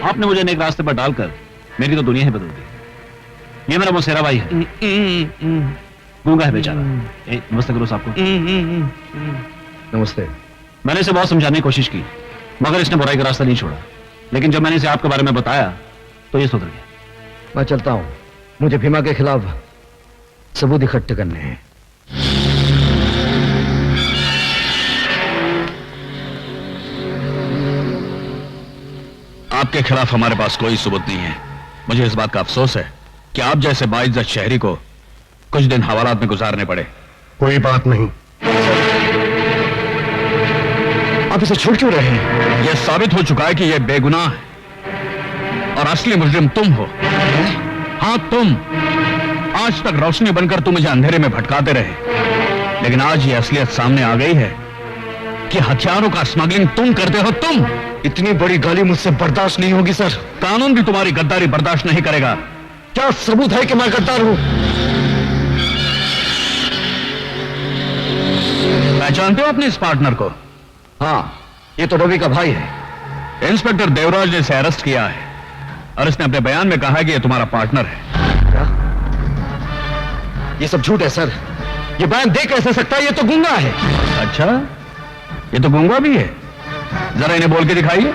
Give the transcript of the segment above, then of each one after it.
आपने मुझे नेक रास्ते पर डालकर मेरी तो दुनिया ही बदल दी। ये मेरा मौसेरा भाई है, गूंगा है बेचारा। नमस्ते करो साहब को। नमस्ते। मैंने इसे बहुत समझाने की कोशिश की, मगर इसने बुराई का रास्ता नहीं छोड़ा। लेकिन जब मैंने इसे आपके बारे में बताया तो ये सुधर गया। मैं चलता हूं, मुझे भीमा के खिलाफ सबूत इकट्ठे करने हैं। आपके खिलाफ हमारे पास कोई सबूत नहीं है। मुझे इस बात का अफसोस है कि आप जैसे बाइज्जत शहरी को कुछ दिन हवालात में गुजारने पड़े। कोई बात नहीं। आप इसे छोड़ क्यों रहे हैं? यह साबित हो चुका है कि यह बेगुनाह है और असली मुजरिम तुम हो। हाँ तुम। आज तक रोशनी बनकर तुम मुझे अंधेरे में भटकाते रहे, लेकिन आज यह असलियत सामने आ गई है कि हथियारों का स्मगलिंग तुम करते हो। तुम। इतनी बड़ी गाली मुझसे बर्दाश्त नहीं होगी सर। कानून भी तुम्हारी गद्दारी बर्दाश्त नहीं करेगा। क्या सबूत है कि मैं गद्दार हूं? पहचानते हो अपने इस पार्टनर को? हाँ, ये तो रवि का भाई है। इंस्पेक्टर देवराज ने इसे अरेस्ट किया है और इसने अपने बयान में कहा कि यह तुम्हारा पार्टनर है। क्या? ये सब झूठ है सर। ये बयान दे कैसे सकता है? ये तो गूंगा है। अच्छा, ये तो गूंगा भी है। जरा इन्हें बोल के दिखाइए।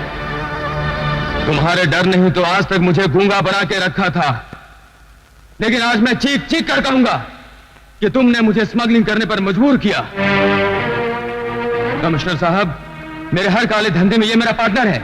तुम्हारे डर नहीं तो आज तक मुझे गूंगा बना के रखा था, लेकिन आज मैं चीख चीख कर कहूंगा कि तुमने मुझे स्मगलिंग करने पर मजबूर किया। कमिश्नर साहब, मेरे हर काले धंधे में ये मेरा पार्टनर है।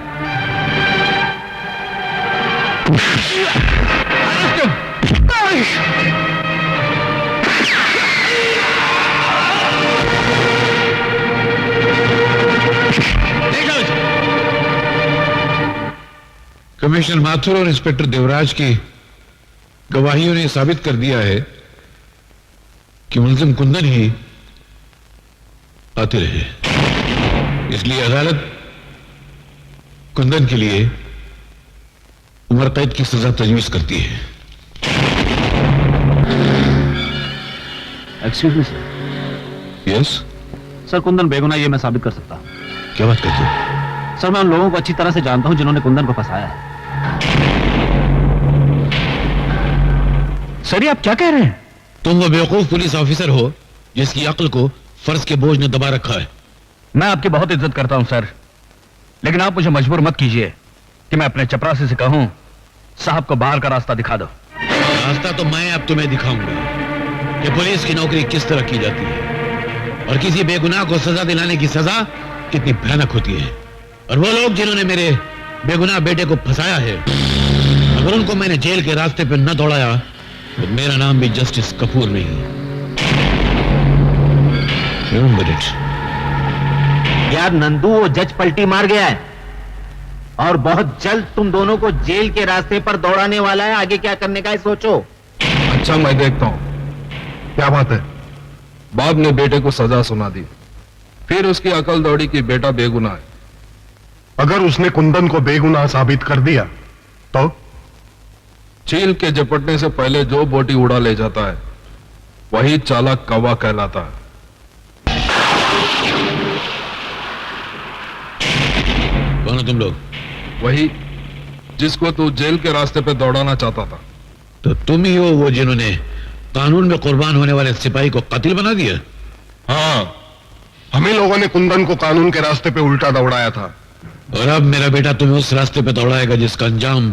कमिश्नर माथुर और इंस्पेक्टर देवराज की गवाहियों ने साबित कर दिया है कि मुलजिम कुंदन ही आते रहे। इसलिए अदालत कुंदन के लिए उम्र कैद की सजा तजवीज करती है। Excuse me sir. Yes sir, Kundan बेगुनाह ये मैं साबित कर सकता हूं। क्या बात करते हो? सर, मैं उन लोगों को अच्छी तरह से जानता हूं जिन्होंने कुंदन को फंसाया है। सर, ये आप क्या कह रहे हैं? तुम वो बेवकूफ पुलिस ऑफिसर हो जिसकी अक्ल को फर्ज के बोझ ने दबा रखा है। मैं आपकी बहुत इज्जत करता हूं सर, लेकिन आप मुझे मजबूर मत कीजिए कि मैं अपने चपरासी से कहूं साहब को बाहर का रास्ता दिखा दो। रास्ता तो मैं अब तुम्हें दिखाऊंगा कि पुलिस की नौकरी किस तरह की जाती है और किसी बेगुनाह को सजा दिलाने की सजा कितनी भयानक होती है। और वो लोग जिन्होंने मेरे बेगुनाह बेटे को फंसाया है, अगर उनको मैंने जेल के रास्ते पर न दौड़ाया तो मेरा नाम भी जस्टिस कपूर नहीं। Remember it. यार नंदू, वो जज पलटी मार गया है और बहुत जल्द तुम दोनों को जेल के रास्ते पर दौड़ाने वाला है। आगे क्या करने का है सोचो। अच्छा, मैं देखता हूं क्या बात है। बाप ने बेटे को सजा सुना दी, फिर उसकी अकल दौड़ी कि बेटा बेगुनाह है। अगर उसने कुंदन को बेगुनाह साबित कर दिया तो चील के झपटने से पहले जो बोटी उड़ा ले जाता है वही चालाक कौवा कहलाता है। कौन हो तुम लोग? वही जिसको तू जेल के रास्ते पे दौड़ाना चाहता था। तो तुम ही हो वो जिन्होंने कानून में कुर्बान होने वाले सिपाही को कातिल बना दिया? हाँ, हम ही लोगों ने कुंदन को कानून के रास्ते पे उल्टा दौड़ाया था। और अब मेरा बेटा तुम्हें उस रास्ते पे दौड़ाएगा जिसका अंजाम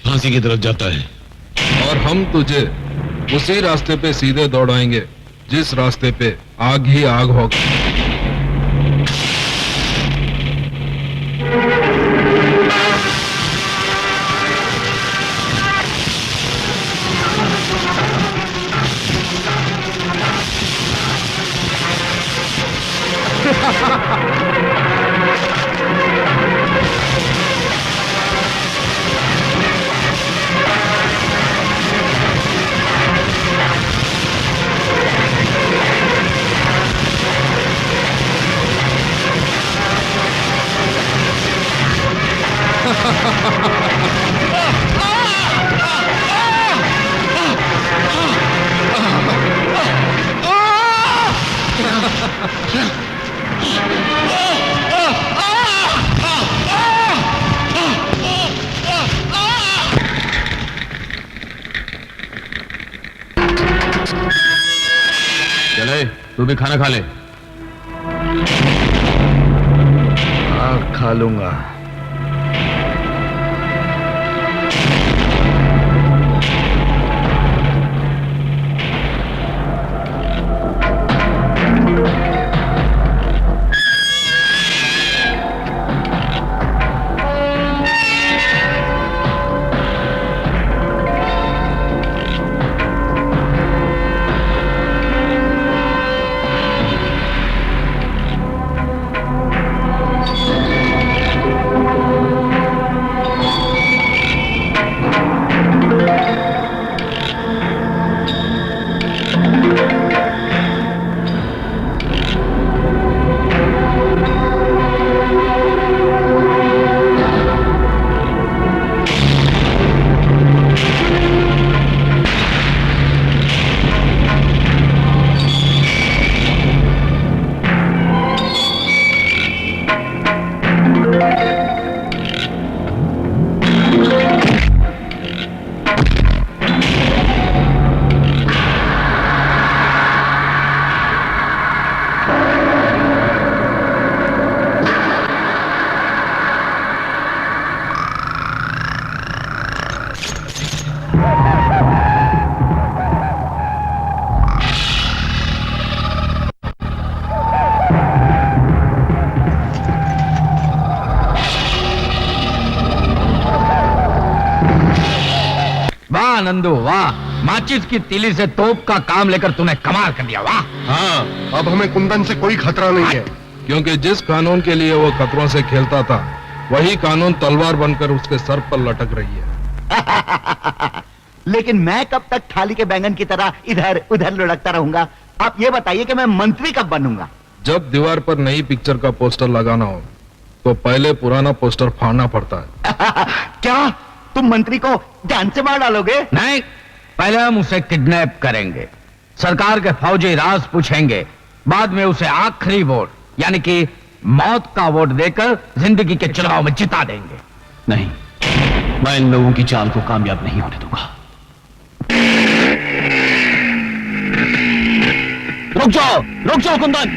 फांसी की तरफ जाता है। और हम तुझे उसी रास्ते पे सीधे दौड़ाएंगे जिस रास्ते पे आग ही आग होगा। तू भी खाना खा ले। हाँ, खा लूंगा। वाह नंदू वाह, माचिस की तीली से तोप का काम लेकर तूने कमाल कर दिया। वाह। हाँ, अब हमें कुंदन से कोई खतरा नहीं है, क्योंकि जिस कानून के लिए वो खतरों से खेलता था वही कानून तलवार बनकर उसके सर पर लटक रही है। लेकिन मैं कब तक थाली के बैंगन की तरह इधर उधर लुढ़कता रहूंगा? आप ये बताइए कि मैं मंत्री कब बनूंगा? जब दीवार पर नई पिक्चर का पोस्टर लगाना हो तो पहले पुराना पोस्टर फाड़ना पड़ता है। क्या तुम मंत्री को जान से मार डालोगे? नहीं, पहले हम उसे किडनैप करेंगे, सरकार के फौजी राज पूछेंगे, बाद में उसे आखिरी वोट यानी कि मौत का वोट देकर जिंदगी के चुनाव में जिता देंगे। नहीं, मैं इन लोगों की चाल को कामयाब नहीं होने दूंगा। रुक जाओ कुंदन।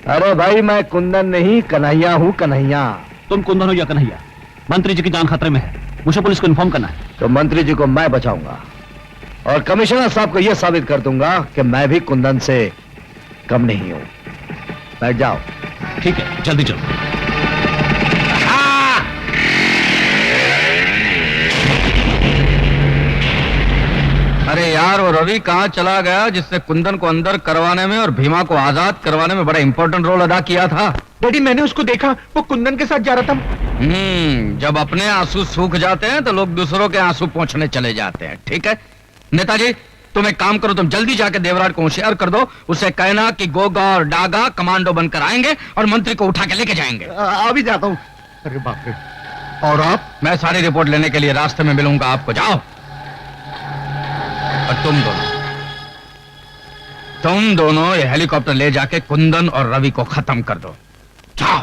अरे भाई, मैं कुंदन नहीं, कन्हैया हूँ, कन्हैया। तुम कुंदन हो या कन्हैया, मंत्री जी की जान खतरे में है, मुझे पुलिस को इन्फॉर्म करना है। तो मंत्री जी को मैं बचाऊंगा और कमिश्नर साहब को यह साबित कर दूंगा कि मैं भी कुंदन से कम नहीं हूं। बैठ जाओ। ठीक है, जल्दी चलो। अरे यार, वो रवि कहाँ चला गया जिससे कुंदन को अंदर करवाने में और भीमा को आजाद करवाने में बड़ा इंपॉर्टेंट रोल अदा किया था? डैडी, मैंने उसको देखा, वो कुंदन के साथ जा रहा था। जब अपने आंसू सूख जाते हैं तो लोग दूसरों के आंसू पोंछने चले जाते हैं। ठीक है नेताजी, तुम एक काम करो, तुम जल्दी जाके देवराट को होशियार कर दो, उसे कहना कि गोगा और डागा कमांडो बनकर आएंगे और मंत्री को उठा के लेके जाएंगे। अभी जाता हूं। अरे बाप रे। और आप? मैं सारी रिपोर्ट लेने के लिए रास्ते में मिलूंगा आपको। जाओ। और तुम दोनों ये हेलीकॉप्टर ले जाके कुंदन और रवि को खत्म कर दो। जाओ।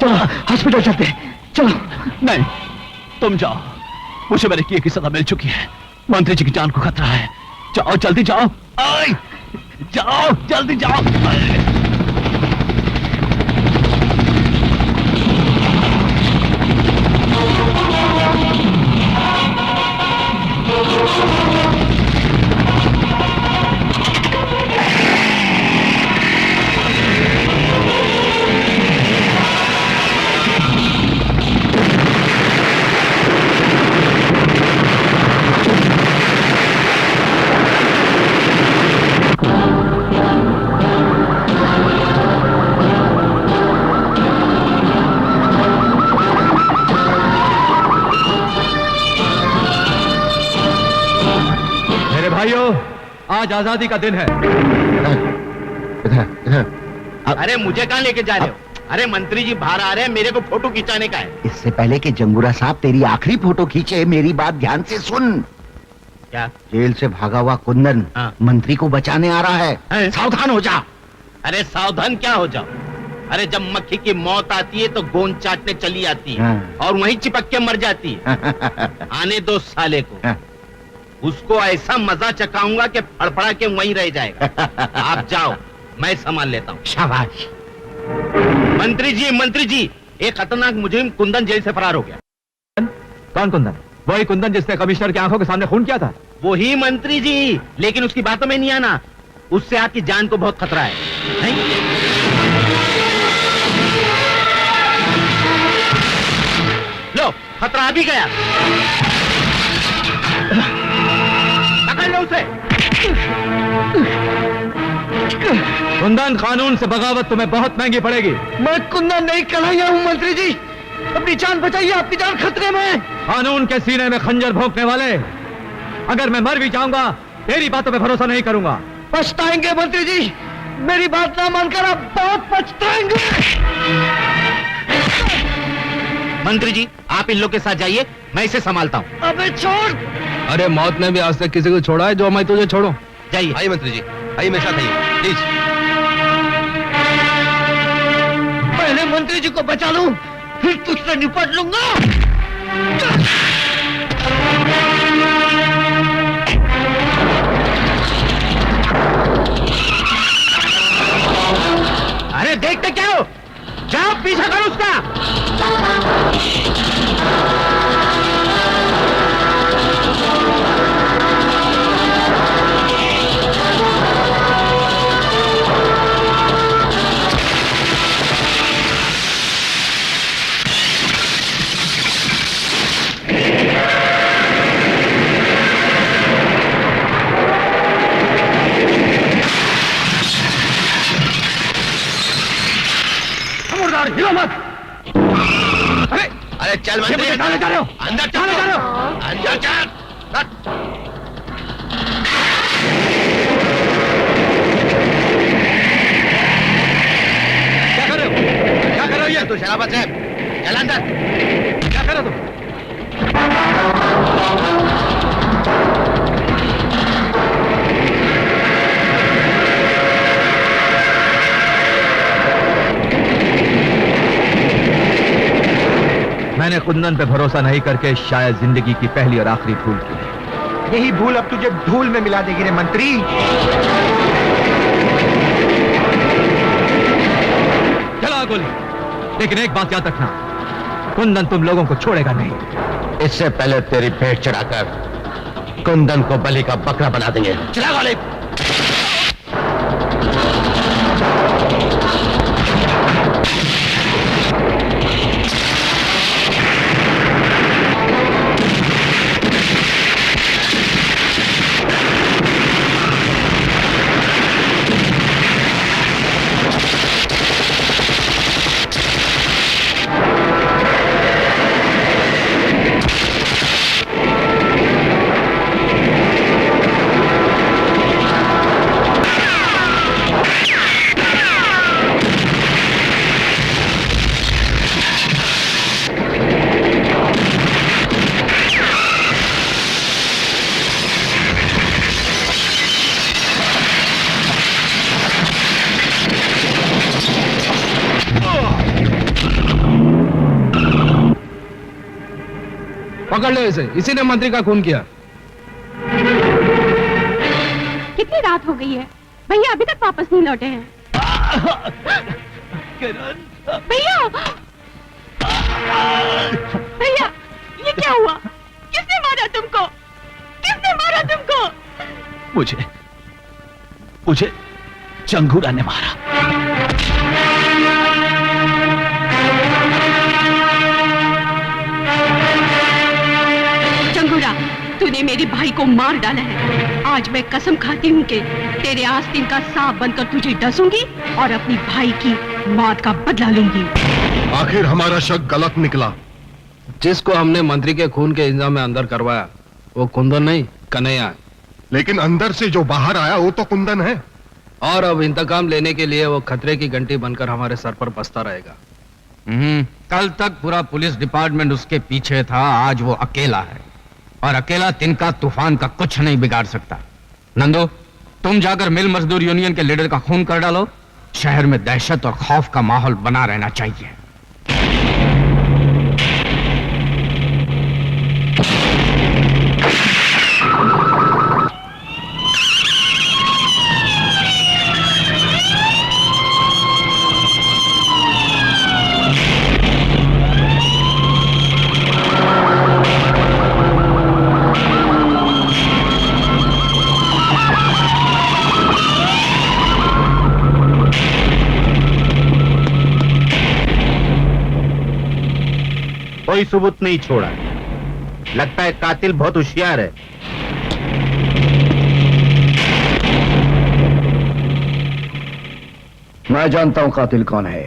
चलो हॉस्पिटल चलते हैं, चलो। नहीं, तुम जाओ, मुझे मेरे किए की सजा मिल चुकी है। मंत्री जी की जान को खतरा है। जाओ जल्दी जाओ। आए, जाओ जल्दी जाओ। आए। भाइयों, आज आजादी का दिन है। अरे मुझे कहां लेके जा रहे हो? अरे मंत्री जी बाहर आ रहे हैं, मेरे को फोटो खिंचाने का है। इससे पहले कि जंगूरा साहब तेरी आखिरी फोटो खींचे, मेरी बात ध्यान से सुन। क्या? जेल से भागा हुआ कुंदन हाँ। मंत्री को बचाने आ रहा है। सावधान हो जा। अरे सावधान क्या हो जाओ? अरे जब मक्खी की मौत आती है तो गोंद चाटने चली आती है और वहीं चिपक के मर जाती है। आने दो साले को, उसको ऐसा मजा चखाऊंगा कि फड़फड़ा के वहीं रह जाएगा। आप जाओ, मैं संभाल लेता हूँ। शाबाश। मंत्री जी, एक खतरनाक मुजरिम कुंदन जेल से फरार हो गया। कौन कुंदन? वही कुंदन जिसने कमिश्नर की आंखों के सामने खून किया था? वही मंत्री जी, लेकिन उसकी बातों में नहीं आना। उससे आपकी जान को बहुत खतरा है, नहीं? लो, खतरा आ भी गया। पकड़ लो उसे। कुंदन, कानून से बगावत तुम्हें बहुत महंगी पड़ेगी। मैं कुंदन नहीं कन्हैया हूँ मंत्री जी। अपनी जान बचाइए, आपकी जान खतरे में है। कानून के सीने में खंजर भोंकने वाले, अगर मैं मर भी जाऊंगा तेरी बातों पे भरोसा नहीं करूंगा। पछताएंगे मंत्री जी, मेरी बात ना मानकर आप बहुत पछताएंगे। मंत्री जी, आप इन लोग के साथ जाइए, मैं इसे संभालता हूँ। अबे छोड़। अरे मौत ने भी आज तक किसी को छोड़ा है जो मैं तुझे छोड़ूं? जाइए। आइए मंत्री जी, आइए मेरे साथ आइए प्लीज। पहले मंत्री जी को बचा लूं, फिर तुझसे निपट लूंगा। अरे देखते क्या हो? जाओ पीछा करो उसका। हिलो मत। अरे चल मंत्री, कहां जा रहे हो? अंदर चल, अंदर चल। क्या कर रहे हो? क्या कर रहे हो ये? तू शराबत है, चल अंदर। क्या कर रहे हो तुम? मैंने कुंदन पे भरोसा नहीं करके शायद जिंदगी की पहली और आखिरी भूल की। यही भूल अब तुझे धूल में मिला देगी रे मंत्री। चला गोली। लेकिन एक बात याद रखना, कुंदन तुम लोगों को छोड़ेगा नहीं। इससे पहले तेरी भेंट चढ़ाकर कुंदन को बलि का बकरा बना देंगे। चला गोली। पकड़ लो इसे, इसी ने मंत्री का खून किया। कितनी रात हो गई है, भैया अभी तक वापस नहीं लौटे हैं। भैया भैया ये क्या हुआ? किसने मारा तुमको? किसने मारा तुमको? मुझे चंगूरा ने मारा। चंगूरा, तूने मेरे भाई को मार डाला है। आज मैं कसम खाती हूँ कि तेरे आस्तीन का सांप बनकर तुझे डसूंगी और अपनी भाई की मौत का बदला लूंगी। आखिर हमारा शक गलत निकला। जिसको हमने मंत्री के खून के इल्जाम में अंदर करवाया वो कुंदन नहीं, कन्हैया है। लेकिन अंदर से जो बाहर आया वो तो कुंदन है। और अब इंतकाम लेने के लिए वो खतरे की घंटी बनकर हमारे सर पर बसता रहेगा। कल तक पूरा पुलिस डिपार्टमेंट उसके पीछे था, आज वो अकेला है और अकेला तिनका तूफान का कुछ नहीं बिगाड़ सकता। नंदू, तुम जाकर मिल मजदूर यूनियन के लीडर का खून कर डालो। शहर में दहशत और खौफ का माहौल बना रहना चाहिए। कोई सबूत नहीं छोड़ा। लगता है कातिल बहुत होशियार है। मैं जानता हूं कातिल कौन है।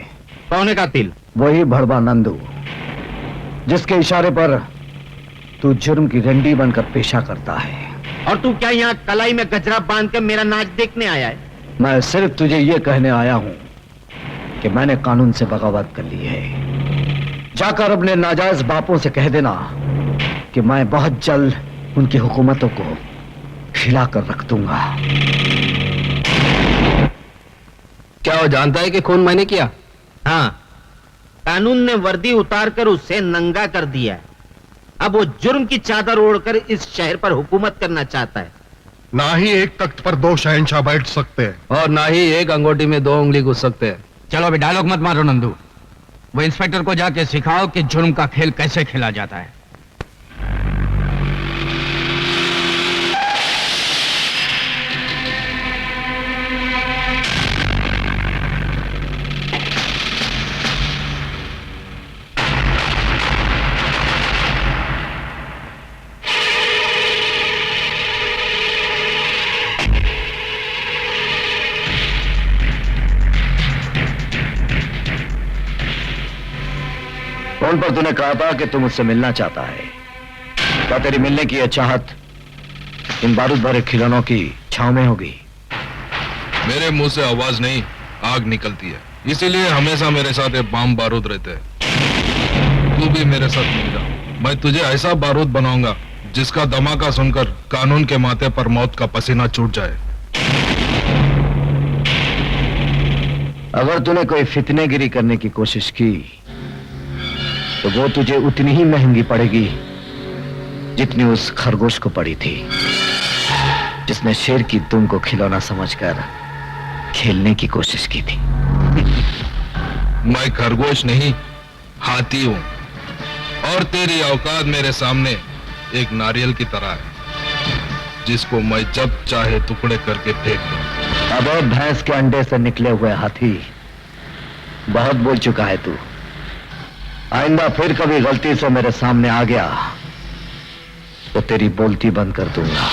कौन है कातिल? वही भड़वा नंदू, जिसके इशारे पर तू जुर्म की रंडी बनकर पेशा करता है। और तू क्या यहाँ कलाई में गजरा बांध कर मेरा नाच देखने आया है? मैं सिर्फ तुझे ये कहने आया हूं कि मैंने कानून से बगावत कर ली है। जाकर अपने नाजायज बापों से कह देना कि मैं बहुत जल्द उनकी हुकूमतों को हिला कर रख दूंगा। क्या वो जानता है कि खून मैंने किया? हाँ, कानून ने वर्दी उतारकर उसे नंगा कर दिया है। अब वो जुर्म की चादर ओढ़कर इस शहर पर हुकूमत करना चाहता है। ना ही एक तख्त पर दो शहंशाह बैठ सकते हैं और ना ही एक अंगूठी में दो उंगली घुस सकते हैं। चलो अभी डायलॉग मत मारो नंदू, वो इंस्पेक्टर को जाके सिखाओ कि जुर्म का खेल कैसे खेला जाता है। फोन पर तूने कहा था कि तू मुझसे मिलना चाहता है। क्या तेरी मिलने की यह चाहत इन बारूद भरे खिलौनों की छांव में होगी? मेरे मुंह से आवाज नहीं, आग निकलती है, इसीलिए हमेशा मेरे साथ ये बम बारूद रहते हैं। तू भी मेरे साथ मिल जा, मैं तुझे ऐसा बारूद बनाऊंगा जिसका धमाका सुनकर कानून के माथे पर मौत का पसीना छूट जाए। अगर तूने कोई फितनेगिरी करने की कोशिश की तो वो तुझे उतनी ही महंगी पड़ेगी जितनी उस खरगोश को पड़ी थी, जिसने शेर की दुम को खिलौना समझकर खेलने की कोशिश की थी। मैं खरगोश नहीं, हाथी हूं और तेरी औकात मेरे सामने एक नारियल की तरह है जिसको मैं जब चाहे टुकड़े करके फेंक दूं। अब भैंस के अंडे से निकले हुए हाथी, बहुत बोल चुका है तू। आइंदा फिर कभी गलती से मेरे सामने आ गया तो तेरी बोलती बंद कर दूंगा।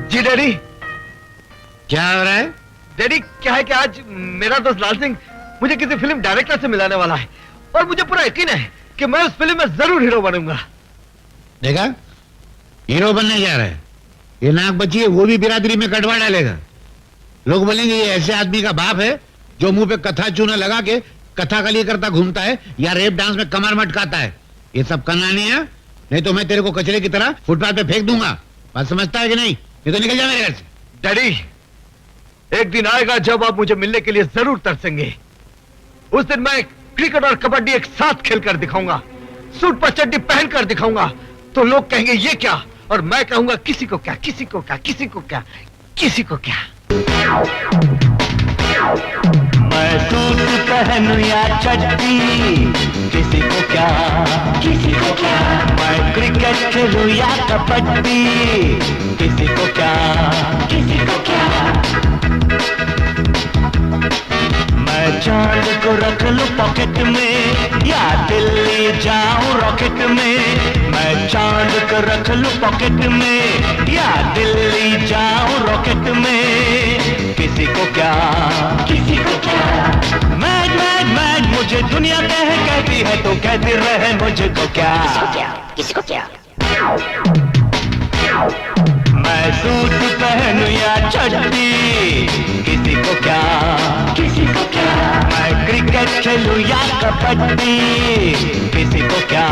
जी डैडी। क्या हो रहा है? डैडी क्या है कि आज मेरा दोस्त लाल सिंह मुझे किसी फिल्म डायरेक्टर से मिलाने वाला है और मुझे पूरा यकीन है कि मैं उस फिल्म में जरूर हीरो बनूंगा। देखा, हीरो बनने जा रहा है। ये नाक बची है, वो भी बिरादरी में कटवा डालेगा। लोग बोलेंगे ये ऐसे आदमी का बाप है जो मुंह पे कथा चूना लगा के कथा कली करता घूमता है या रेप डांस में कमर मटकाता है। ये सब करना नहीं है नहीं तो मैं तेरे को कचरे की तरह फुटपाथ पे फेंक दूंगा। बात समझता है कि नहीं? ये तो निकल जा मेरे घर से। डैडी, एक दिन आएगा जब आप मुझे मिलने के लिए जरूर तरसेंगे। उस दिन मैं क्रिकेट और कबड्डी एक साथ खेलकर दिखाऊंगा, सूट पर चड्डी पहनकर दिखाऊंगा। तो लोग कहेंगे ये क्या, और मैं कहूंगा किसी को क्या, किसी को क्या, किसी को क्या, किसी को क्या। मैं सूट पहनूं या चड्डी, किसी को क्या, किसी को क्या। मैं क्रिकेट खेलूं या कबड्डी, किसी को क्या, किसी को क्या। मैं चांद को रख लूं पॉकेट में या दिल्ली जाऊं रॉकेट में। मैं चांद को रख लूं पॉकेट में या दिल्ली जाऊं रॉकेट में, किसी को क्या, किसी को क्या। मैड मैड मैड मुझे दुनिया कहती है तो कहती रहे मुझको क्या, किसी को क्या। मैं सूट पहनूं या चड्डी, किसी को क्या, किसी को क्या। मैं क्रिकेट खेलूं या कबड्डी, किसी को क्या,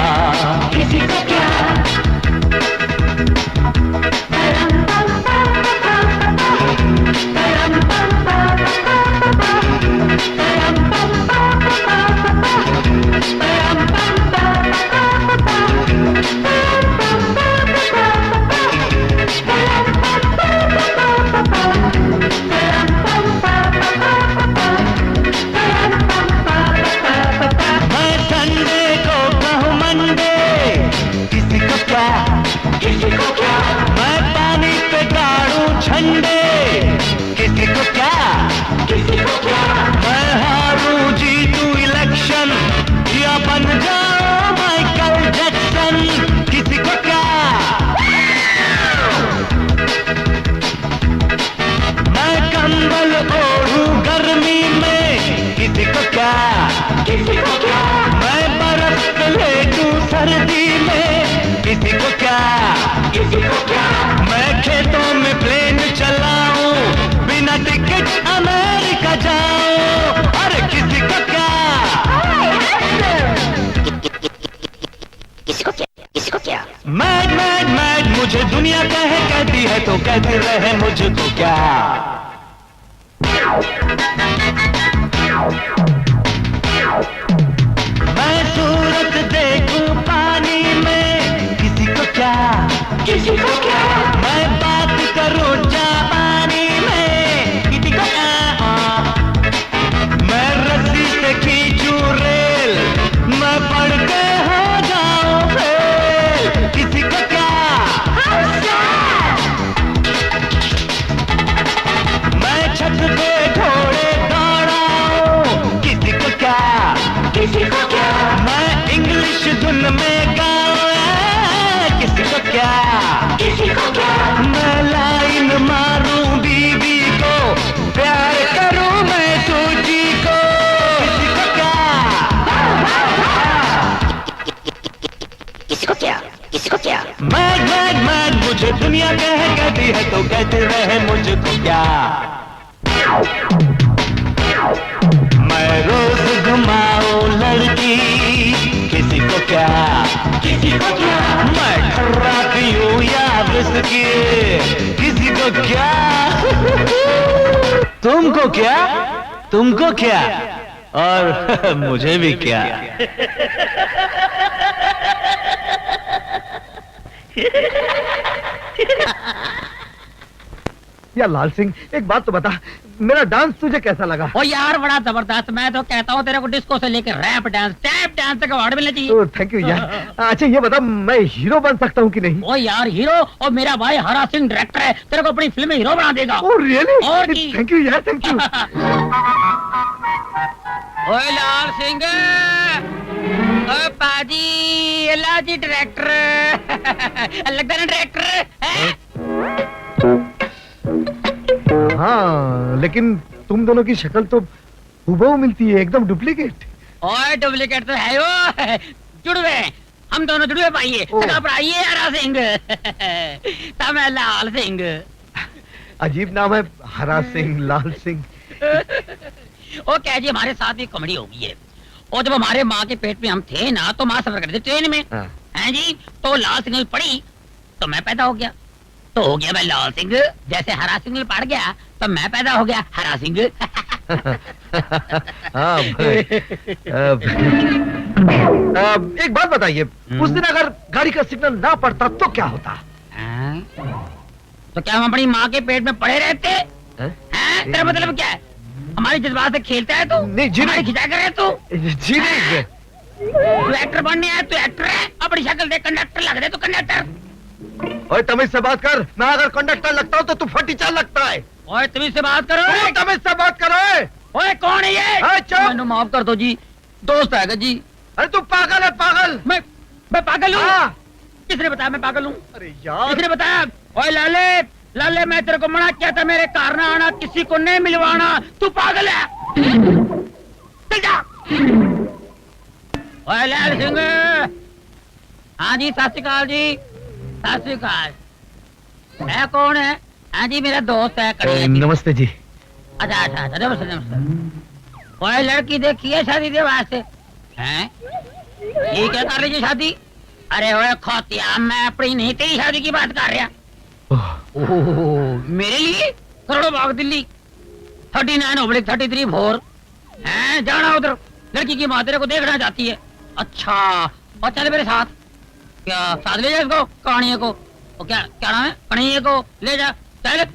किसी को क्या। मुझे दुनिया कहती है तो कहती रहे मुझको क्या। मैं सूरत देखूं पानी में, किसी को क्या, किसी को क्या। मैं बात करूं जापानी में, किसी को क्या। मैं रस्सी से खींचूं रेल, मैं पढ़ के हो जाऊं फेल, किसी को क्या। मैं छत पे घोड़े दौड़ाऊं, किसी को क्या, किसी को क्या। मैं इंग्लिश धुन में गाऊं, किसी को क्या, किसी को क्या। मैं लाइन मारूं बीवी को, प्यार करूं मैं सूजी को, किसी को क्या, किसी को क्या, किसी को क्या। मैड मैड मैड मुझे दुनिया कहती है तो कहते रहे मुझको क्या। मैं रोज घुमाऊं लड़की, किसी को क्या, किसी को क्या। मैं खर्रा पीऊं या विस्की, किसी को क्या। तुमको क्या, तुमको क्या, और मुझे भी क्या। या लाल सिंह, एक बात तो बता, मेरा डांस तुझे कैसा लगा? ओ यार बड़ा जबरदस्त। मैं तो कहता हूँ तेरे को डिस्को से लेकर रैप डांस, टैप डांस तक अवार्ड मिलना चाहिए। थैंक यू यार। अच्छा ये बता, मैं हीरो बन सकता हूँ कि नहीं? ओ यार हीरो, और मेरा भाई हरा सिंह डायरेक्टर है, तेरे को अपनी फिल्म में हीरो बना देगा। Oh really? और थैंक यू यार, थैंक यू। ओए लाल सिंह, ओ पाजी, लाजी डायरेक्टर लगता है डायरेक्टर। हाँ, लेकिन तुम दोनों की शक्ल तो हूबहू मिलती है, एकदम डुप्लीकेट। ओए डुप्लीकेट तो है वो, जुड़वे, हम दोनों जुड़वे पाइए। आइए हरा सिंह, तब मैं लाल सिंह। अजीब नाम है, हरा सिंह, लाल सिंह। ओ क्या जी, हमारे साथ भी कॉमेडी हो गई है। और जब हमारे माँ के पेट में हम थे ना, तो माँ सफर करते ट्रेन में, हैं जी, तो लाल सिग्नल पड़ी तो मैं पैदा हो गया, तो हो गया मैं लाल सिंह। जैसे हरा सिग्नल पड़ गया तो मैं पैदा हो गया हरा सिंह। एक बात बताइए, उस दिन अगर गाड़ी का सिग्नल ना पड़ता तो क्या होता? तो क्या हम अपनी माँ के पेट में पड़े रहते? तेरा मतलब क्या है? हमारे जज्बात से खेलता है तू? नहीं जी नहीं। खिंचा कर तू? जी नहीं। तू एक्टर बनने आया, तू एक्टर है? अपनी शक्ल देख कंडक्टर लग रहे, तू कंडक्टर। ओए तमीज से बात कर, मैं अगर कंडक्टर लगता हूँ तो तू फटीचा लगता है। ओए तमीज से बात करो। तमीज से बात करो। ओए कौन है ये? चुप। माफ कर दो जी, दोस्त है जी। अरे तू पागल है, पागल। मैं पागल हूँ? किसने बताया मैं पागल हूँ? अरे यार, किसने बताया? ओए लाले, लाले मैं तेरे को मना किया था मेरे कार ना आना, किसी को नहीं मिलवाना। तू पागल है? चल जा। ओए लाल सिंह। हाँ जी, सत श्री अकाल जी, सत श्री अकाल। है कौन है? हाँ जी, मेरा दोस्त है। नमस्ते जी। अच्छा अच्छा अच्छा, नमस्ते नमस्ते। ओए लड़की देखी है शादी के वास्ते? हैं? ये क्या कर लीजिए शादी? अरे ओए खोतिया, मैं अपनी नहीं तेरी शादी की बात कर रहा। ओह, मेरे लिए करोड़ों भाग दिल्ली 39/33 हैं, जाना उधर। लड़की की माँ तेरे को देखना चाहती है। अच्छा, और चल मेरे साथ। क्या साथ ले जा इसको, कहानियों को? और क्या क्या नाम है? कहानियों को ले जा, चल।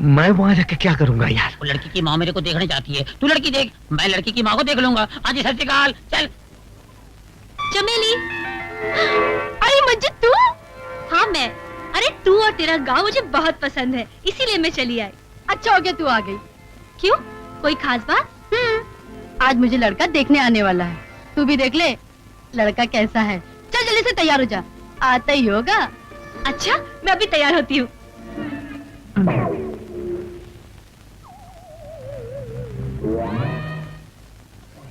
मैं वहाँ जाके क्या करूंगा यार? वो लड़की की माँ मेरे को देखना चाहती है, तू लड़की देख, मैं लड़की की माँ को देख लूंगा। हाँ जी, सत श्री अकाल। चल। चमेली। अरे मंजू तू? हाँ मैं। अरे तू और तेरा गांव मुझे बहुत पसंद है, इसीलिए मैं चली आई। अच्छा हो गया तू आ गई। क्यों, कोई खास बात? आज मुझे लड़का देखने आने वाला है, तू भी देख ले लड़का कैसा है। चल जल्दी से तैयार हो जा, आता ही होगा। अच्छा, मैं अभी तैयार होती हूँ।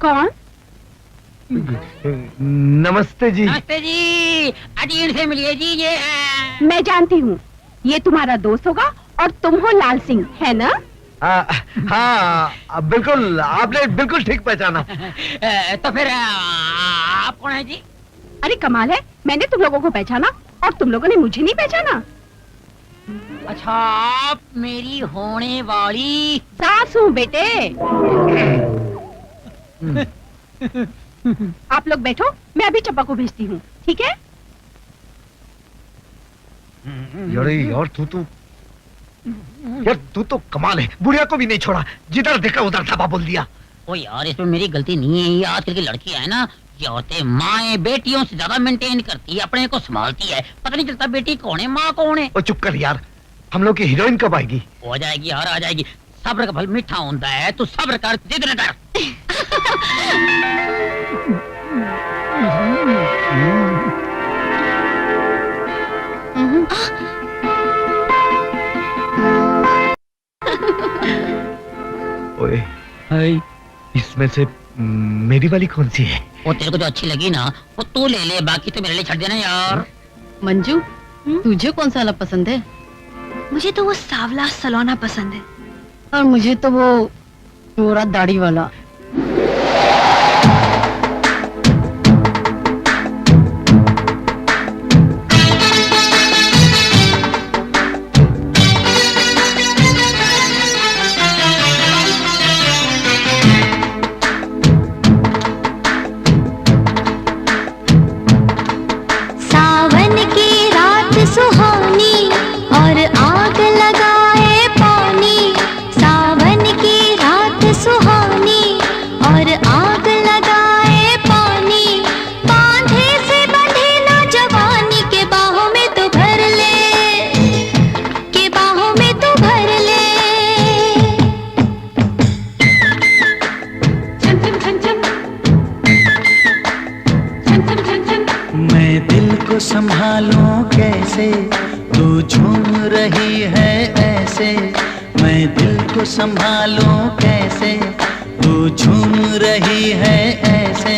कौन? नमस्ते जी। नमस्ते जी, अजीन से मिलिए जी। ये है। मैं जानती हूँ, ये तुम्हारा दोस्त होगा और तुम हो लाल सिंह, है ना? हाँ बिल्कुल, आपने बिल्कुल ठीक पहचाना। तो फिर आप कौन है जी? अरे कमाल है, मैंने तुम लोगों को पहचाना और तुम लोगों ने मुझे नहीं पहचाना। अच्छा, आप मेरी होने वाली सास हूँ बेटे। आप लोग बैठो, मैं अभी चप्पा को भेजती हूँ, ठीक है? यार तू तो कमाल है, बुढ़िया को भी नहीं छोड़ा, जिधर देखा उधर धाबा बोल दिया। ओ यार, इसमें मेरी गलती नहीं है। ये आजकल की लड़की है ना, ये औरतें माएँ बेटियों से ज्यादा मेंटेन करती है, अपने को संभालती है, पता नहीं चलता बेटी कौन है माँ कौन है। ओ चुप कर यार, हम लोग की हीरोइन कब आएगी? हो जाएगी यार, आ जाएगी। सब्र का फल मीठा होता है, तू सब्र कर, जिद न कर। ओए, इसमें से मेरी वाली कौन सी है? वो तेरे को जो अच्छी लगी ना, वो तू ले ले, बाकी तो मेरे लिए छोड़ देना यार। मंजू, तुझे कौन सा वाला पसंद है? मुझे तो वो सावला सलोना पसंद है। और मुझे तो वो गोरा दाढ़ी वाला। सावन की रात सुहानी और आग लगाए पानी। सावन की रात सुहानी और आग लगाए पानी। बांधे से बंधे ना जवानी के बाहों में तो भर ले, के बाहों में तो भर ले। मैं दिल को संभालूं कैसे, तू झूम रही है ऐसे। मैं दिल को संभालूं कैसे, तू झूम रही है ऐसे।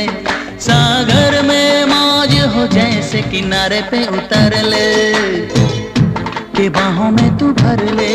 सागर में मौज हो जैसे, किनारे पे उतर ले, के बाहों में तू भर ले।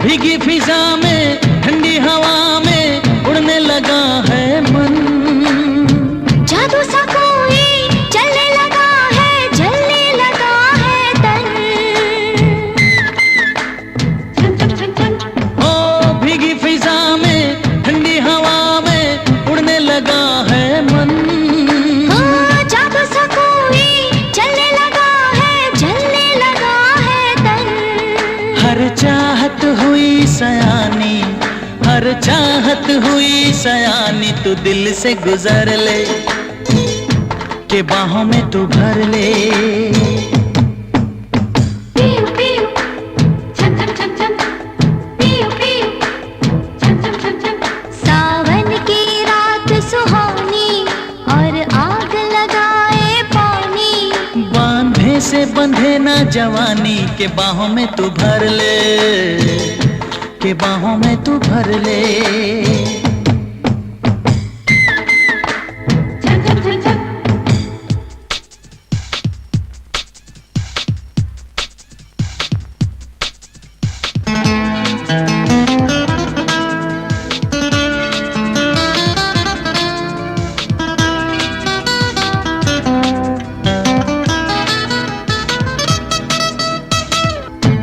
भीगी फिजा में ठंडी हवा में उड़ने लगा है मन। जादू सा कोई चलने लगा है, जलने लगा है तन। ओ भीगी फिजा में ठंडी हवा में उड़ने लगा है मन। ओ जादू सा कोई चलने लगा है, जलने लगा है तन। हर चाहत हुई सयानी, हर चाहत हुई सयानी, तू दिल से गुजर ले के बाहों में तू भर ले। पियो पियो छम छम छम छम, पियो पियो छम छम छम छम। सावन की रात सुहानी और आग लगाए पानी। बांधे से बंधे ना जवानी, के बाहों में तू भर ले, के बाहों में तू भर ले। छम छम छम छम।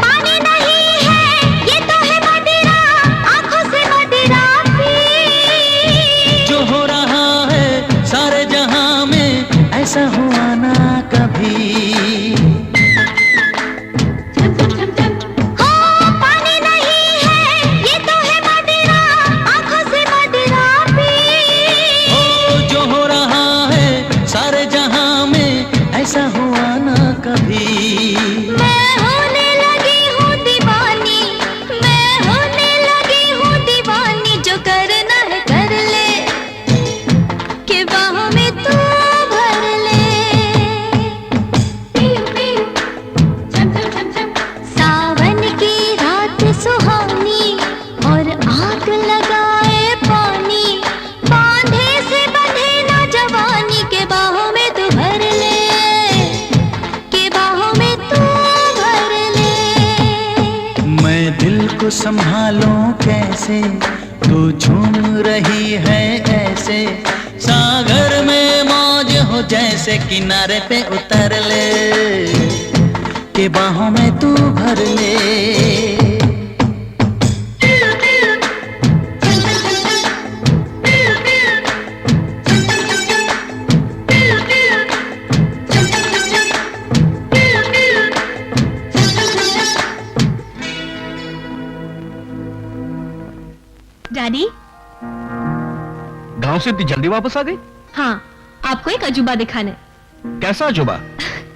पानी नहीं है ये तो है मदिरा, आंखों से मदिरा पी। जो हो रहा है सारे जहां में, ऐसा हुआ ना कभी। छम छम छम छम। हो पानी नहीं है ये तो है मदिरा, आंखों से मदिरा पी। ओ जो हो रहा है सारे जहां में, ऐसा हुआ ना कभी। मैं होने लगी हूँ दीवानी, मैं होने लगी हूँ दीवानी। जो करना है कर ले, के बाहों में तू भर ले। पियो पियो छम छम छम छम। सावन की रात सुहानी और आग लगाए पानी। बांधे से बंधे ना जवानी, के बाहों में तू भर ले, के बाहों में तू भर ले। मैं दिल को संभालूं कैसे, तू झूम रही है ऐसे। सागर में मौज हो जैसे, किनारे पे उतर ले, के बाहों में तू भर ले। पियो पियो छम छम छम छम। पियो पियो छम छम छम छम। पियो पियो छम छम छम छम। पियो पियो छम छम छम छम। डैडी। गांव से इतनी जल्दी वापस आ गई? हाँ, आपको एक अजूबा दिखाने। कैसा अजूबा?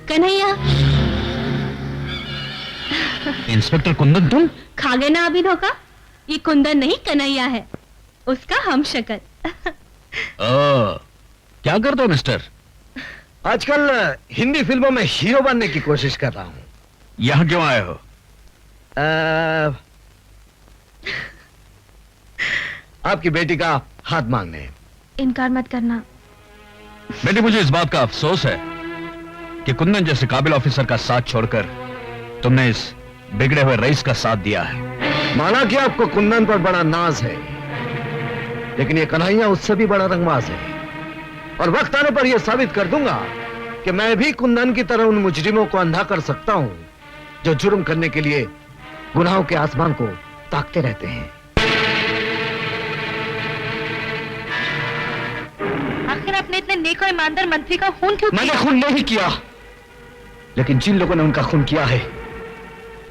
कन्हैया। इंस्पेक्टर कुंदन तुम? खा गए ना अभी धोखा? ये कुंदन नहीं कन्हैया है, उसका हम शक्ल। क्या करते हो मिस्टर? आजकल हिंदी फिल्मों में हीरो बनने की कोशिश कर रहा हूँ। यहाँ क्यों आए हो? आपकी बेटी का हाथ मांगने। इनकार मत करना। बेटी, मुझे इस बात का अफसोस है कि कुंदन जैसे काबिल ऑफिसर का साथ छोड़कर तुमने इस बिगड़े हुए रईस का साथ दिया है। माना कि आपको कुंदन पर बड़ा नाज है, लेकिन ये कन्हैया उससे भी बड़ा रंगबाज है। और वक्त आने पर यह साबित कर दूंगा कि मैं भी कुंदन की तरह उन मुजरिमों को अंधा कर सकता हूं जो जुर्म करने के लिए गुनाहों के आसमान को ताकते रहते हैं। आखिर आपने इतने नेक और ईमानदार मंत्री का खून क्यों किया? मैंने खून नहीं किया, लेकिन जिन लोगों ने उनका खून किया है,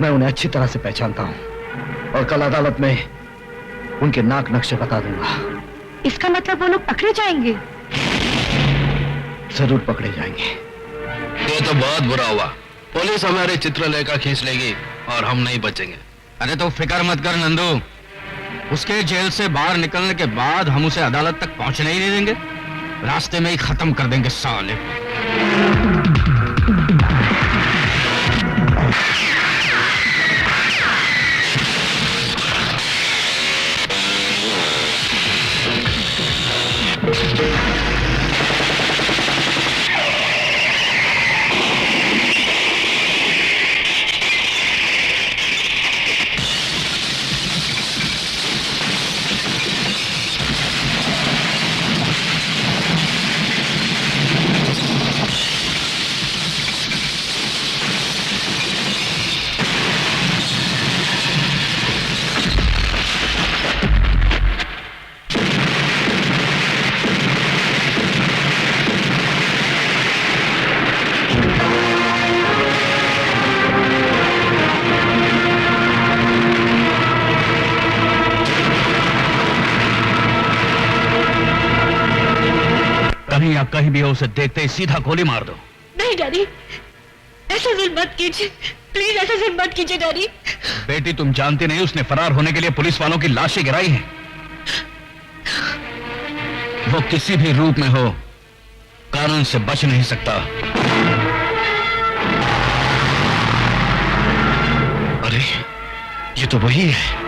मैं उन्हें अच्छी तरह से पहचानता हूं और कल अदालत में उनके नाक नक्शे बता दूंगा। इसका मतलब वो लोग पकड़े जाएंगे? जरूर पकड़े जाएंगे। ये तो बहुत बुरा हुआ। पुलिस हमारे चित्रलेखा खींच लेगी और हम नहीं बचेंगे। अरे तो फिक्र मत कर नंदू, उसके जेल से बाहर निकलने के बाद हम उसे अदालत तक पहुंचने ही नहीं देंगे, रास्ते में ही खत्म कर देंगे साले। यहाँ कहीं भी हो उसे देखते ही सीधा गोली मार दो। नहीं डैडी, ऐसा जुल्म मत कीजिए, प्लीज ऐसा जुल्म मत कीजिए डैडी। बेटी तुम जानती नहीं उसने फरार होने के लिए पुलिस वालों की लाशें गिराई हैं। वो किसी भी रूप में हो कानून से बच नहीं सकता। अरे ये तो वही है।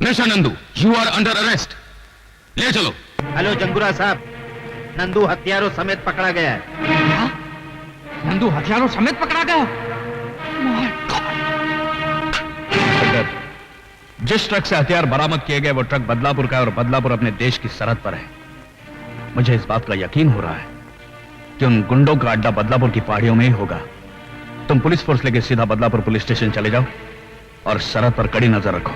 नशा Nandu, you are under arrest. ले चलो। हेलो जंगुरा साहब, नंदू हथियारों समेत पकड़ा गया है। क्या? नंदू हथियारों समेत पकड़ा गया? जिस ट्रक से हथियार बरामद किए गए वो ट्रक बदलापुर का है और बदलापुर अपने देश की सरहद पर है। मुझे इस बात का यकीन हो रहा है कि उन गुंडों का अड्डा बदलापुर की पहाड़ियों में ही होगा। तुम पुलिस फोर्स लेके सीधा बदलापुर पुलिस स्टेशन चले जाओ और सरहद पर कड़ी नजर रखो।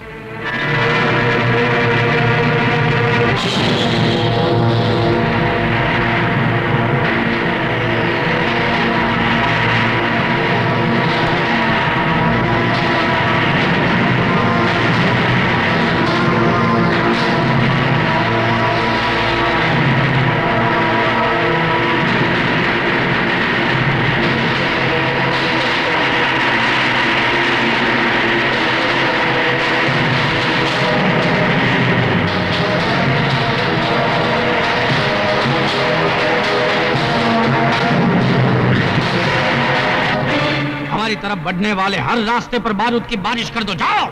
तरफ बढ़ने वाले हर रास्ते पर बारूद की बारिश कर दो, जाओ।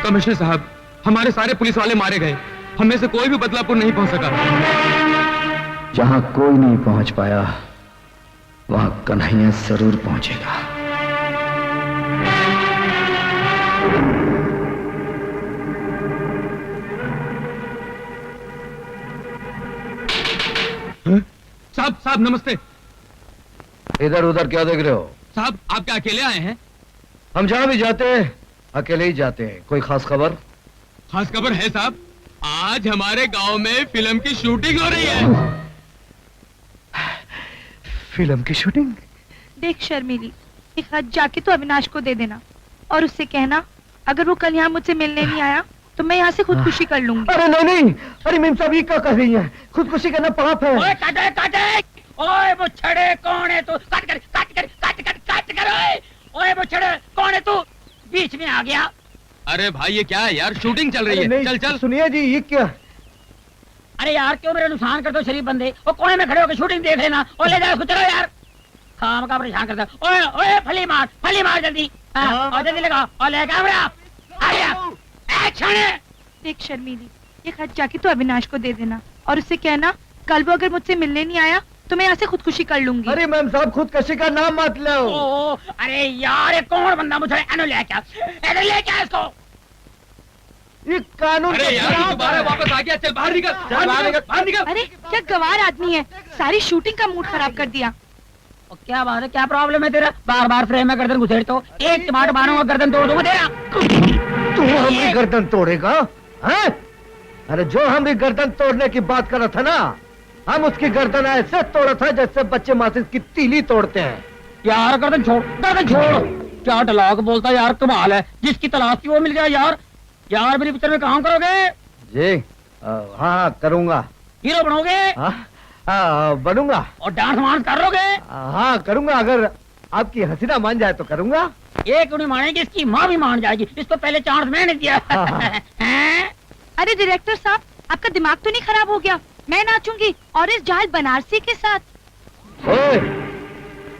कमिश्नर साहब, हमारे सारे पुलिस वाले मारे गए, हमें से कोई भी बदलापुर नहीं पहुंच सका। जहां कोई नहीं पहुंच पाया वहां कन्हैया जरूर पहुंचेगा। साहब साहब नमस्ते। इधर उधर क्या देख रहे हो? साहब आप क्या अकेले आए हैं? हम जहां भी जाते हैं अकेले ही जाते हैं। कोई खास खबर? खास खबर है साहब, आज हमारे गांव में फिल्म की शूटिंग हो रही है। फिल्म की शूटिंग? देख शर्मिली, एक हाथ जाके तो अविनाश को दे देना और उससे कहना अगर वो कल यहाँ मुझसे मिलने नहीं आया तो मैं यहाँ से खुदकुशी कर लूंगी। अरे नहीं नहीं, अरे मेम साहब ये क्या कर रही है? खुदकुशी करना पाप है। ओए काटे काटे, ओए बुच्छड़े कौन है तू? काट कर काट कर काट कर काट कर। ओए बुच्छड़े कौन है तू? बीच में आ गया। अरे भाई ये क्या है यार, शूटिंग चल रही है। चल चल। सुनिए जी, ये क्या? अरे यार क्यों मेरा नुकसान करते हो शरीफ बंदे? वो कोने में खड़े होकर शूटिंग देख लेना और ले जाओ उसको। चलो यार, काम का परेशान करता। ओए ओए फली मार जल्दी। और जल्दी लगा और ले कैमरा। आ गया, एक्शन। देख शर्मिली, एक हाथ जाके तो अविनाश को दे देना और उससे कहना कल वो अगर मुझसे मिलने नहीं आया तो मैं यहाँ से खुदकुशी कर लूंगी। अरे मैम साहब, खुदकुशी का नाम मत लो। अरे यार ये कौन बंदा मुझे ले क्या इसको? ये कानून। अरे यार दोबारा वापस आ गया। चल बाहर निकल, बाहर निकल। अरे क्या गवार आदमी है, सारी शूटिंग का मूड खराब कर दिया। क्या बात है, क्या प्रॉब्लम है तेरा? बार बार फ्रेम में गर्दन घुसेड़ तो एक टमाटर मारूंगा, गर्दन तोड़ दूंगा तेरा। तू हमारी गर्दन तोड़ेगा? हैं? अरे जो हम भी गर्दन तोड़ने की बात कर रहा था ना, हम उसकी गर्दन ऐसे तोड़ा था जैसे बच्चे माचिस की तीली तोड़ते हैं। यार गर्दन छोड़, गर्दन छोड़। क्या डायलॉग बोलता यार, कमाल है। जिसकी तलाश थी वो मिल गया यार। यार मेरी पिक्चर में काम करोगे? जी हाँ करूंगा। हीरो बनोगे? बनूंगा। और डांस वांस करोगे? हाँ करूंगा, अगर आपकी हसीना मान जाए तो करूंगा। एक नहीं मानेगी, इसकी माँ भी मान जाएगी। इसको पहले चांस मैंने दिया। अरे डायरेक्टर साहब, आपका दिमाग तो नहीं खराब हो गया? मैं नाचूंगी और इस जाल बनारसी के साथ। ओए,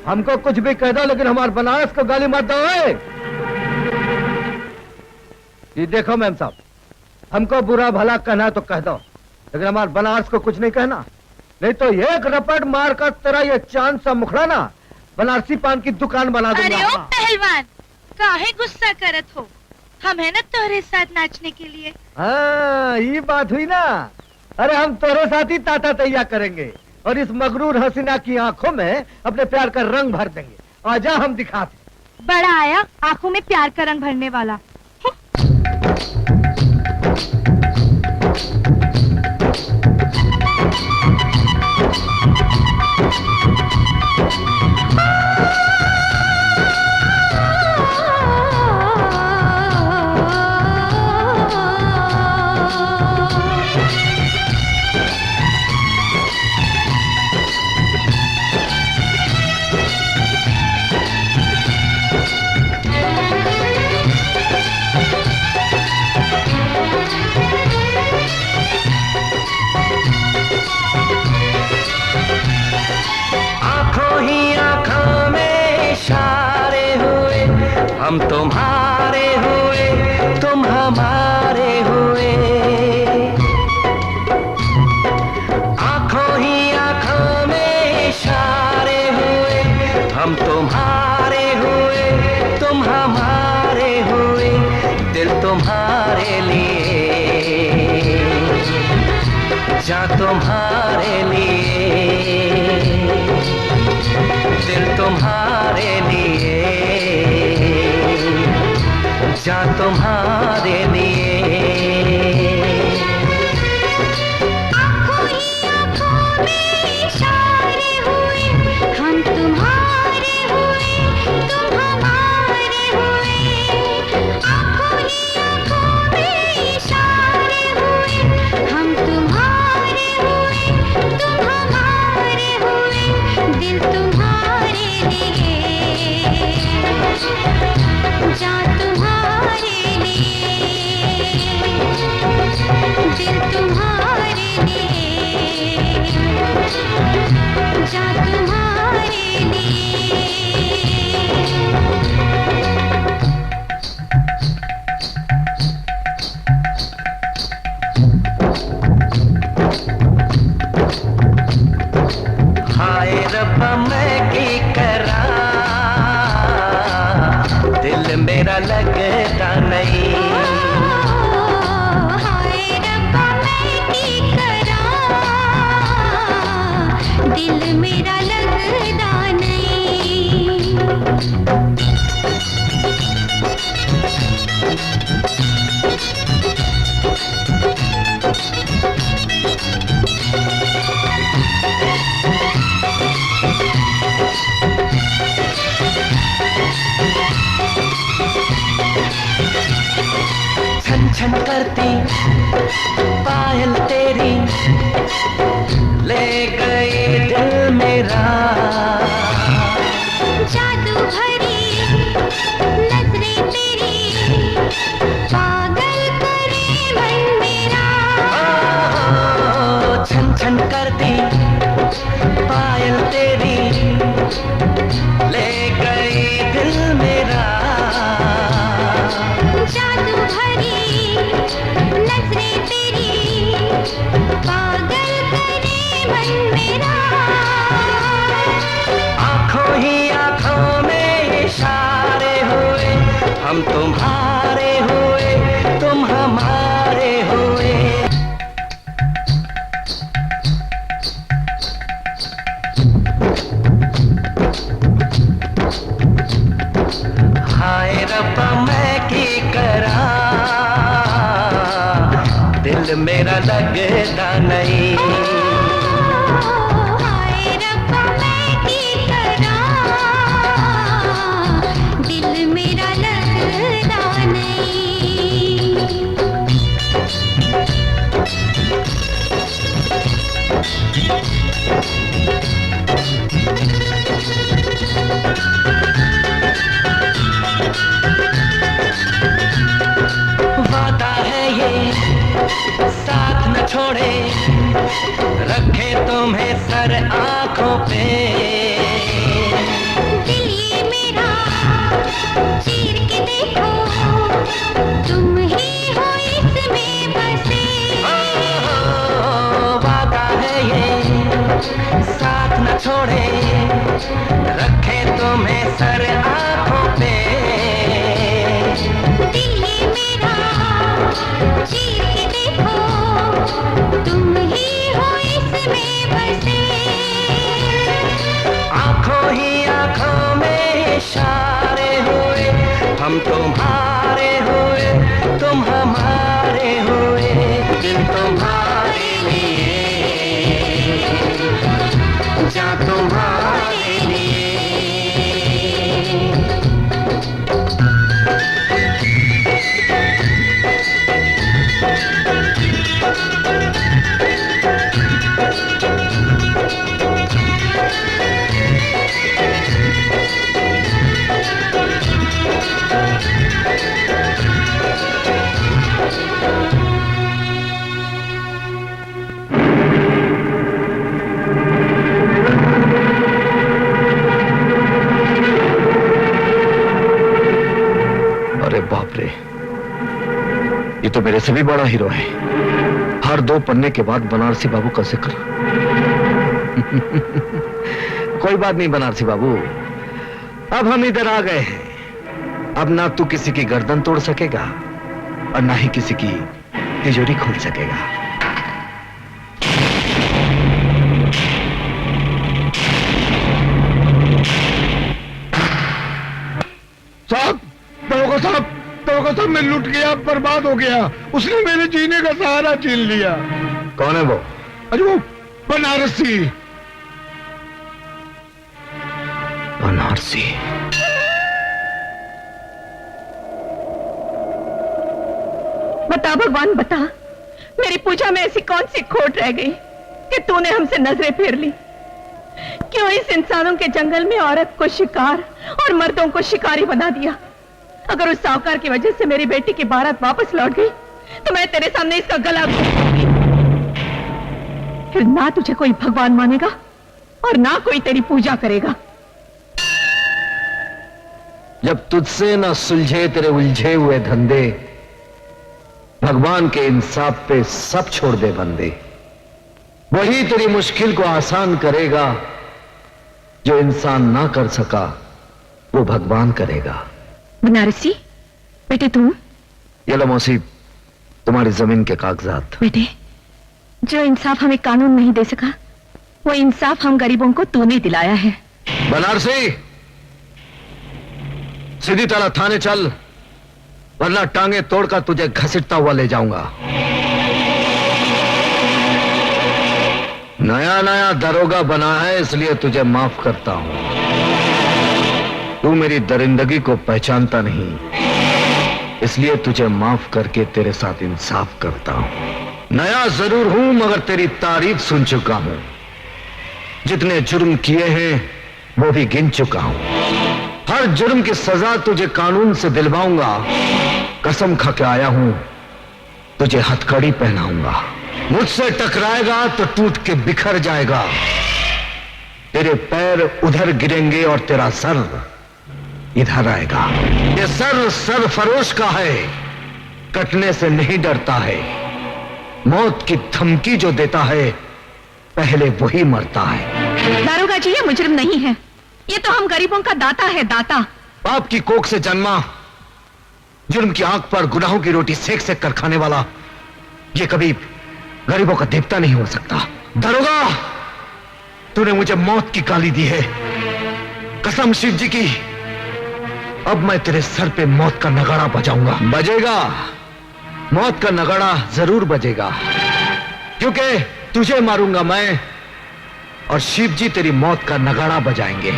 हमको कुछ भी कह दो लेकिन हमारे बनारस को गाली मत दो। ये देखो मैम साहब, हमको बुरा भला कहना तो कह दो लेकिन हमारे बनारस को कुछ नहीं कहना, नहीं तो एक रपट मार कर तेरा ये चांद सा मुखड़ा ना बनारसी पान की दुकान बना दूंगा। अरे ओ पहलवान, काहे गुस्सा करत हो? हम है ना तोहरे साथ नाचने के लिए। हाँ ये बात हुई ना। अरे हम तोरे साथ ही ताता तैया करेंगे और इस मगरूर हसीना की आंखों में अपने प्यार का रंग भर देंगे। आजा हम दिखाते। बड़ा आया आंखों में प्यार का रंग भरने वाला। हम तुम्हारे हुए, तुम हमारे हुए। आंखों ही आंखों में इशारे हुए, हम तुम्हारे हुए, तुम हमारे हुए। दिल तुम्हारे लिए, जा तुम्हारे लिए, दिल तुम्हारे लिए, जा तुम्हारे लिए। आंखों ही आंखों में इशारे हुए, हम तुम्हारे हुए, तुम हमारे हुए। आंखों ही आंखों में इशारे हुए, हम तुम्हारे हुए, तुम हमारे हुए। दिल तुम्हारे लिए, जा तुम्हारे लिए, छन करती पायल तेरी ले गई दिल मेरा। जादू भरी नजरें तेरी पागल करे मन मेरा। छन छन करती पायल तेरी ले गई दिल मेरा। जादू भरी नजरें तेरी पागल करे मन मेरा। आंखों ही आंखों में इशारे हुए, हम तुम्हारे हुए तुम हमारे हुए। हाय रब्बा मैं की करा, दिल मेरा लगता नहीं। हाय रब्बा मैं की करा, दिल मेरा लगता नहीं। वादा है ये साथ न छोड़े, रखे तुम्हें सर आंखों पे। दिल ये मेरा चीर के देखो, तुम ही हो इसमें बसे। वादा है ये साथ न छोड़े, रखे तुम्हें सर आंखों पे। दिल ये मेरा चीर के देखो, तुम ही हो इसमें बसे। आंखों ही आंखों में इशारे हुए, हम तुम्हारे हुए तुम हमारे हुए। दिल तुम्हारे लिए, जा तुम्हारे लिए। अरे बाप रे, ये तो मेरे से भी बड़ा हीरो है। हर 2 पन्ने के बाद बनारसी बाबू का जिक्र। कोई बात नहीं बनारसी बाबू, अब हम इधर आ गए हैं। अब ना तू किसी की गर्दन तोड़ सकेगा और ना ही किसी की तिजोरी खोल सकेगा। साहब, दरोगा साहब, दरोगा साहब, मैं लुट गया, बर्बाद हो गया। उसने मेरे जीने का सहारा छीन लिया। कौन है वो? अरे वो बनारसी। बनारसी? बता भगवान बता, मेरी पूजा में ऐसी कौन सी खोट रह गई कि तूने हमसे नजरें फेर ली? क्यों इस इंसानों के जंगल में औरत को शिकार और मर्दों को शिकारी बना दिया? अगर उस साहूकार की वजह से मेरी बेटी की बारात वापस लौट गई तो मैं तेरे सामने इसका गला घोंटूंगी। फिर ना तुझे कोई भगवान मानेगा और ना कोई तेरी पूजा करेगा। जब तुझसे ना सुलझे तेरे उलझे हुए धंधे, भगवान के इंसाफ पे सब छोड़ दे बंदे। वही तेरी मुश्किल को आसान करेगा, जो इंसान ना कर सका वो भगवान करेगा। बनारसी बेटे, तुम ये लो मौसी, तुम्हारी जमीन के कागजात। बेटे, जो इंसाफ हमें कानून नहीं दे सका, वो इंसाफ हम गरीबों को तूने दिलाया है। बनारसी, सीधी तरह थाने चल, वरना टांगे तोड़कर तुझे घसीटता हुआ ले जाऊंगा। नया नया दरोगा बना है, इसलिए तुझे माफ करता हूं। तू मेरी दरिंदगी को पहचानता नहीं, इसलिए तुझे माफ करके तेरे साथ इंसाफ करता हूं। नया जरूर हूं मगर तेरी तारीफ सुन चुका हूं। जितने जुर्म किए हैं वो भी गिन चुका हूं। हर जुर्म की सजा तुझे कानून से दिलवाऊंगा। कसम खा के आया हूं, तुझे हथकड़ी पहनाऊंगा। मुझसे टकराएगा तो टूट के बिखर जाएगा। तेरे पैर उधर गिरेंगे और तेरा सर इधर आएगा। ये सर सरफरोश का है, कटने से नहीं डरता है। मौत की धमकी जो देता है पहले वही मरता है। दारोगा जी, ये मुजरिम नहीं है, ये तो हम गरीबों का दाता है, दाता। बाप की कोख से जन्मा, जुर्म की आंख पर गुनाहों की रोटी सेक सेक कर खाने वाला ये कभी गरीबों का देवता नहीं हो सकता। दारोगा, तूने मुझे मौत की गाली दी है। कसम शिव जी की, अब मैं तेरे सर पे मौत का नगाड़ा बजाऊंगा। बजेगा, मौत का नगाड़ा जरूर बजेगा, क्योंकि तुझे मारूंगा मैं और शिव जी तेरी मौत का नगाड़ा बजाएंगे।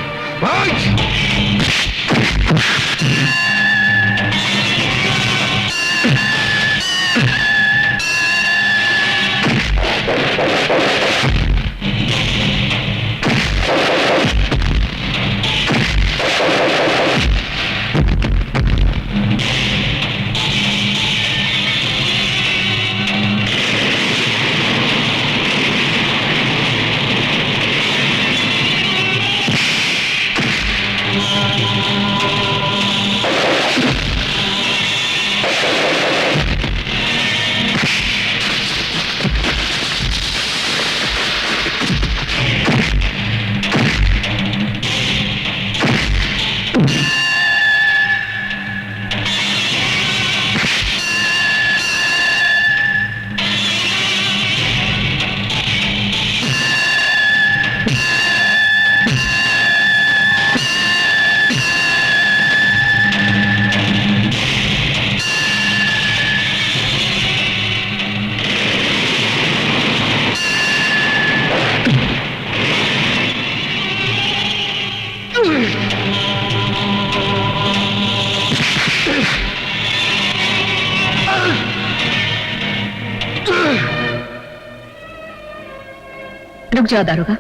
रुक जाओ दारोगा,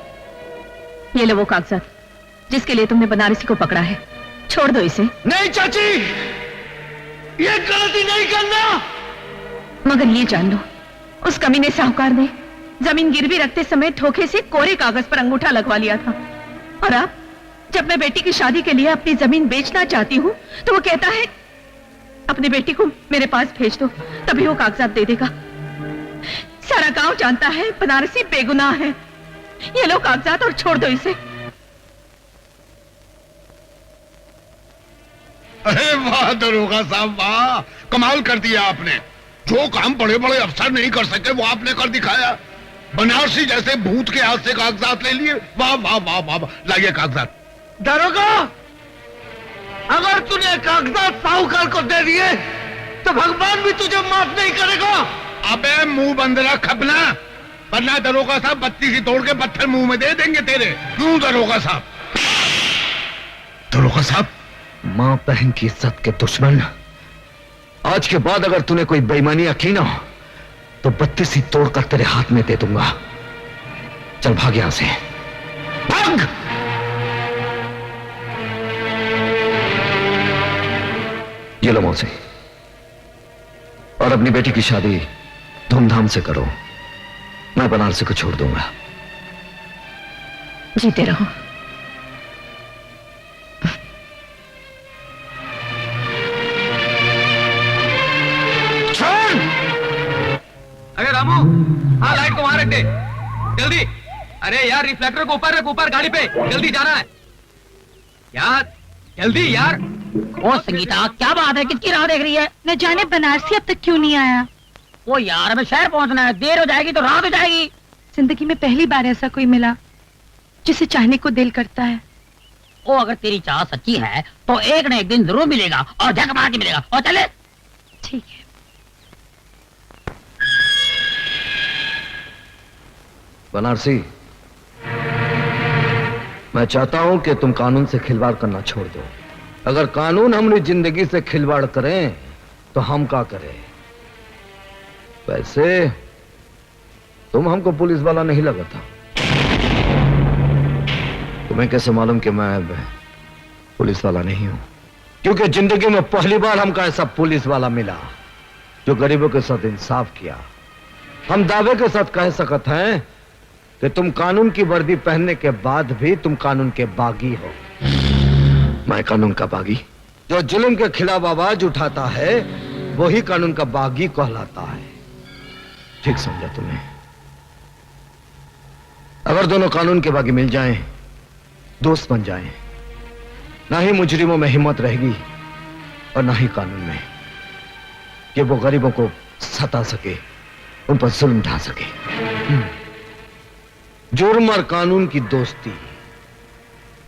ये लो वो कागजात जिसके लिए तुमने बनारसी को पकड़ा है। छोड़ दो इसे। नहीं चाची, ये गलती नहीं करना। मगर ये जान लो, उस कमीने साहूकार ने जमीन गिरवी रखते समय धोखे से कोरे कागज पर अंगूठा लगवा लिया था। और अब जब मैं बेटी की शादी के लिए अपनी जमीन बेचना चाहती हूँ तो वो कहता है अपनी बेटी को मेरे पास भेज दो, तभी वो कागजात दे देगा। सारा गांव जानता है बनारसी बेगुनाह है। ये लो कागजात और छोड़ दो इसे। अरे वाह दरोगा साहब, वाह, कमाल कर दिया आपने। जो काम बड़े बड़े अफसर नहीं कर सके वो आपने कर दिखाया। बनारसी जैसे भूत के हाथ से कागजात ले लिए। वाह वाह वाह वाह, लाइए कागजात। दारोगा, अगर तूने कागजात साहूकार को दे दिए तो भगवान भी तुझे माफ नहीं करेगा। अबे मुंह बंद रख अपना, वरना दरोगा साहब बत्ती सी तोड़ के पत्थर मुंह में दे देंगे तेरे। क्यों दरोगा साहब? दरोगा साहब, मां बहन की इज्जत के दुश्मन, आज के बाद अगर तूने कोई बेईमानियां की ना तो बत्ती सी तोड़कर तेरे हाथ में दे दूंगा। चल भाग यहां से, भाग। ये लो मौसी, और अपनी बेटी की शादी धूमधाम से करो। मैं बनारसी को छोड़ दूंगा। जीते रहो। अरे रामू, हाँ लाइट को वहां रख दे, जल्दी। अरे यार रिफ्लेक्टर को ऊपर रख, ऊपर गाड़ी पे, जल्दी जाना है यार, जल्दी यार। ओ संगीता, क्या बात है, किसकी राह देख रही है? न जाने बनारसी अब तक क्यों नहीं आया। ओ यार, हमें शहर पहुंचना है, देर हो जाएगी तो रात हो जाएगी। जिंदगी में पहली बार ऐसा कोई मिला जिसे चाहने को दिल करता है। ओ अगर तेरी चाह सच्ची है तो एक न एक दिन जरूर मिलेगा, और झक मार के मिलेगा। और चले। ठीक है। बनारसी, मैं चाहता हूं कि तुम कानून से खिलवाड़ करना छोड़ दो। अगर कानून हमारी जिंदगी से खिलवाड़ करें तो हम क्या करें? वैसे तुम हमको पुलिस वाला नहीं लगा था। तुम्हें कैसे मालूम कि मैं पुलिस वाला नहीं हूं? क्योंकि जिंदगी में पहली बार हमको ऐसा पुलिस वाला मिला जो गरीबों के साथ इंसाफ किया। हम दावे के साथ कह सकते हैं कि तुम कानून की वर्दी पहनने के बाद भी तुम कानून के बागी हो। मैं कानून का बागी? जो जुल्म के खिलाफ आवाज उठाता है वही कानून का बागी कहलाता है। ठीक समझा तुम्हें? अगर दोनों कानून के बागी मिल जाएं, दोस्त बन जाएं, ना ही मुजरिमों में हिम्मत रहेगी और ना ही कानून में कि वो गरीबों को सता सके, उन पर जुल्म ढा सके। जुर्म और कानून की दोस्ती,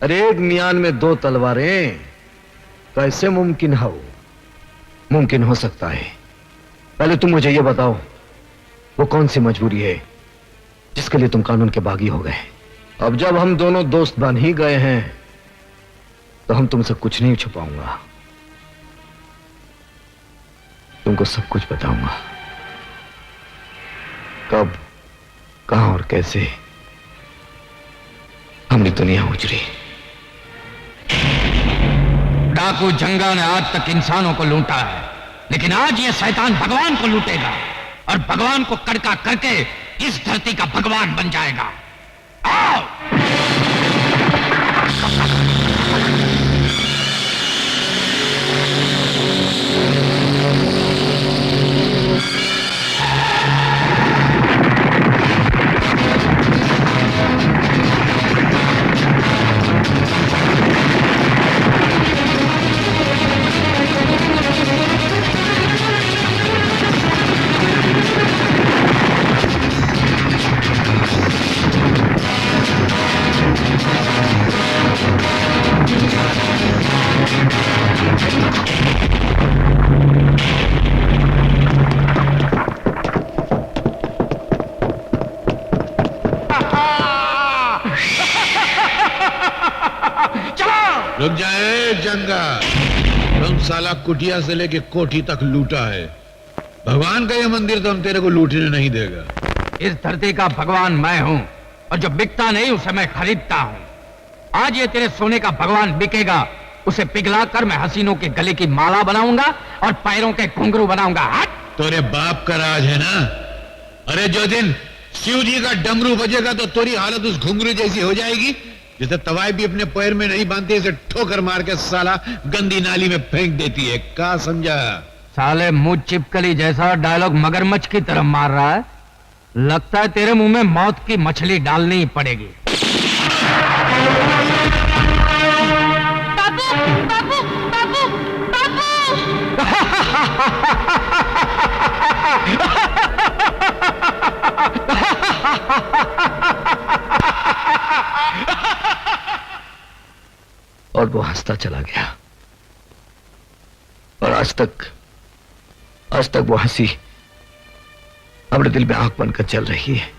अरे एक मियान में दो तलवारें कैसे मुमकिन हो? मुमकिन हो सकता है। पहले तुम मुझे यह बताओ, वो कौन सी मजबूरी है जिसके लिए तुम कानून के बागी हो गए? अब जब हम दोनों दोस्त बन ही गए हैं तो हम तुमसे कुछ नहीं छुपाऊंगा, तुमको सब कुछ बताऊंगा। कब, कहां और कैसे हमारी दुनिया उजड़ी। डाकू जंगा ने आज तक इंसानों को लूटा है, लेकिन आज ये शैतान भगवान को लूटेगा और भगवान को कड़का करके इस धरती का भगवान बन जाएगा। आओ! रुक जाए जंगा, तुम साला कुटिया से लेके कोठी तक लूटा है। भगवान का ये मंदिर तो हम तेरे को लूटने नहीं देगा। इस धरती का भगवान मैं हूं और जो बिकता नहीं उसे मैं खरीदता हूं। आज ये तेरे सोने का भगवान बिकेगा, उसे पिघलाकर मैं हसीनों के गले की माला बनाऊंगा और पैरों के घुंघरू बनाऊंगा। तेरे बाप का राज है ना? अरे जो दिन शिव जी का डमरू बजेगा तो तेरी हालत उस घुंघरू जैसी हो जाएगी जैसे तवाई भी अपने पैर में नहीं बांधती, इसे ठोकर मार के साला गंदी नाली में फेंक देती है। क्या समझा? साले मुंह चिपकली जैसा डायलॉग मगरमच्छ की तरह मार रहा है। लगता है तेरे मुंह में मौत की मछली डालनी ही पड़ेगी। बाबू, बाबू, बाबू, और वो हंसता चला गया और आज तक वो हंसी अपने दिल में आंख बनकर चल रही है।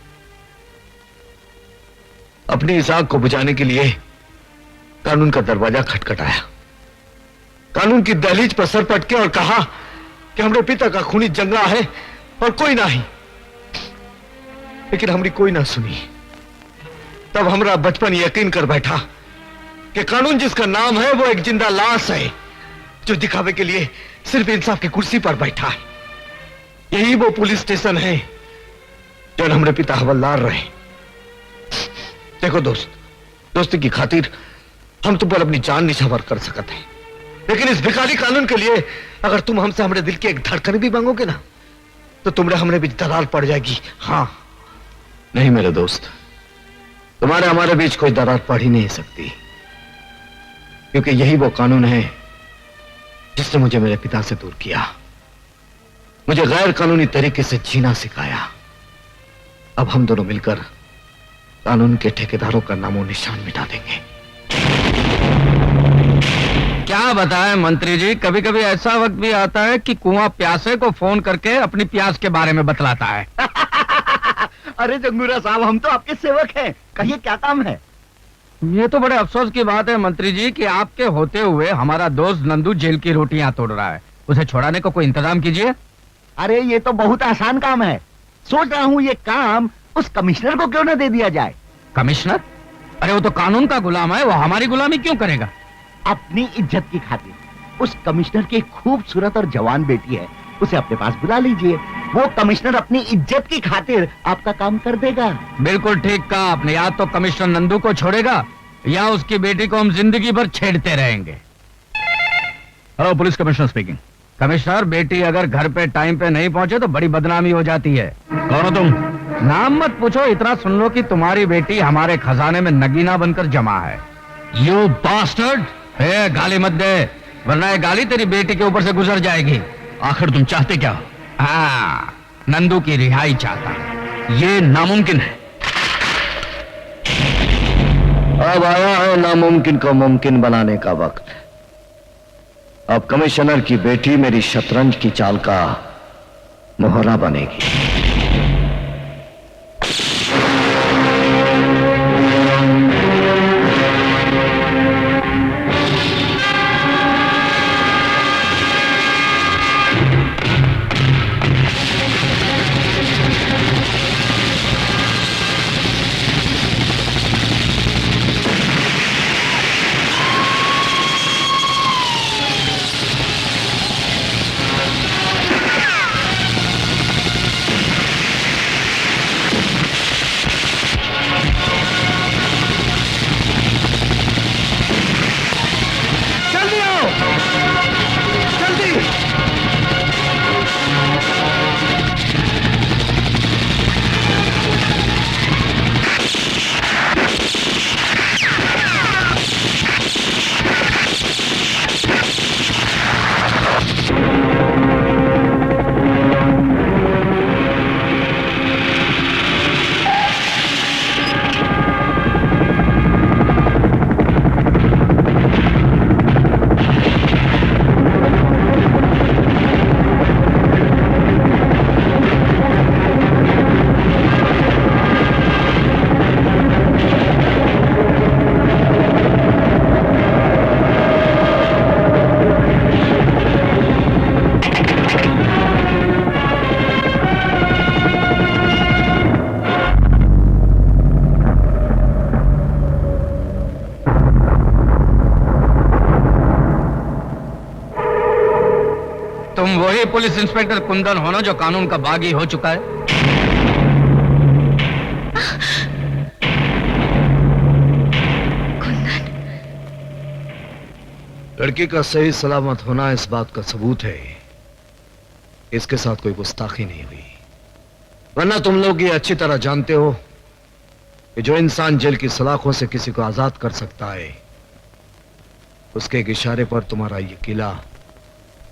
अपनी इस आंख को बुझाने के लिए कानून का दरवाजा खटखटाया, कानून की दहलीज पर सर पटके और कहा कि हमारे पिता का खूनी जंगा है और कोई नहीं। लेकिन हमारी कोई ना सुनी। तब हमारा बचपन यकीन कर बैठा कि कानून जिसका नाम है वो एक जिंदा लाश है जो दिखावे के लिए सिर्फ इंसाफ की कुर्सी पर बैठा है। यही वो पुलिस स्टेशन है जो हमारे पिता हवलदार रहे। देखो दोस्त, दोस्ती की खातिर हम तुम पर अपनी जान निछावर कर सकते हैं, लेकिन इस भिखारी कानून के लिए अगर तुम हमसे हमारे दिल की एक धड़कन भी मांगोगे ना तो तुम्हारे हमने बीच दरार पड़ जाएगी। हाँ नहीं मेरे दोस्त, तुम्हारे हमारे बीच कोई दरार पड़ ही नहीं सकती, क्योंकि यही वो कानून है जिसने मुझे मेरे पिता से दूर किया, मुझे गैर कानूनी तरीके से जीना सिखाया। अब हम दोनों मिलकर कानून के ठेकेदारों का नामो निशान मिटा देंगे। क्या बताएं मंत्री जी, कभी कभी ऐसा वक्त भी आता है कि कुआं प्यासे को फोन करके अपनी प्यास के बारे में बतलाता है। अरे जंगूरा साहब, हम तो आपके सेवक हैं, कहिए क्या काम है? ये तो बड़े अफसोस की बात है मंत्री जी कि आपके होते हुए हमारा दोस्त नंदू जेल की रोटियां तोड़ रहा है। उसे छुड़ाने को कोई इंतजाम कीजिए। अरे ये तो बहुत आसान काम है। सोच रहा हूँ ये काम उस कमिश्नर को क्यों न दे दिया जाए। कमिश्नर? अरे वो तो कानून का गुलाम है, वो हमारी गुलामी क्यों करेगा? अपनी इज्जत की खातिर उस कमिश्नर की खूबसूरत और जवान बेटी है, उसे अपने पास बुला लीजिए। वो कमिश्नर अपनी इज्जत की खातिर आपका काम कर देगा। बिल्कुल ठीक कहा आपने। या तो कमिश्नर नंदू को छोड़ेगा या उसकी बेटी को हम जिंदगी भर छेड़ते रहेंगे। Hello, police commissioner speaking. Commissioner, बेटी अगर घर पे टाइम पे नहीं पहुंचे तो बड़ी बदनामी हो जाती है। कौन हो तुम? नाम मत पूछो, इतना सुन लो कि तुम्हारी बेटी हमारे खजाने में नगीना बनकर जमा है। You bastard! गाली मत दे, वरना ये गाली तेरी बेटी के ऊपर से गुजर जाएगी। आखिर तुम चाहते क्या? हाँ, नंदू की रिहाई चाहता। ये नामुमकिन है। अब आया है नामुमकिन को मुमकिन बनाने का वक्त। अब कमिश्नर की बेटी मेरी शतरंज की चाल का मोहरा बनेगी। तुम वही पुलिस इंस्पेक्टर कुंदन हो ना जो कानून का बागी हो चुका है? लड़की का सही सलामत होना इस बात का सबूत है इसके साथ कोई गुस्ताखी नहीं हुई। वरना तुम लोग ये अच्छी तरह जानते हो कि जो इंसान जेल की सलाखों से किसी को आजाद कर सकता है, उसके एक इशारे पर तुम्हारा ये किला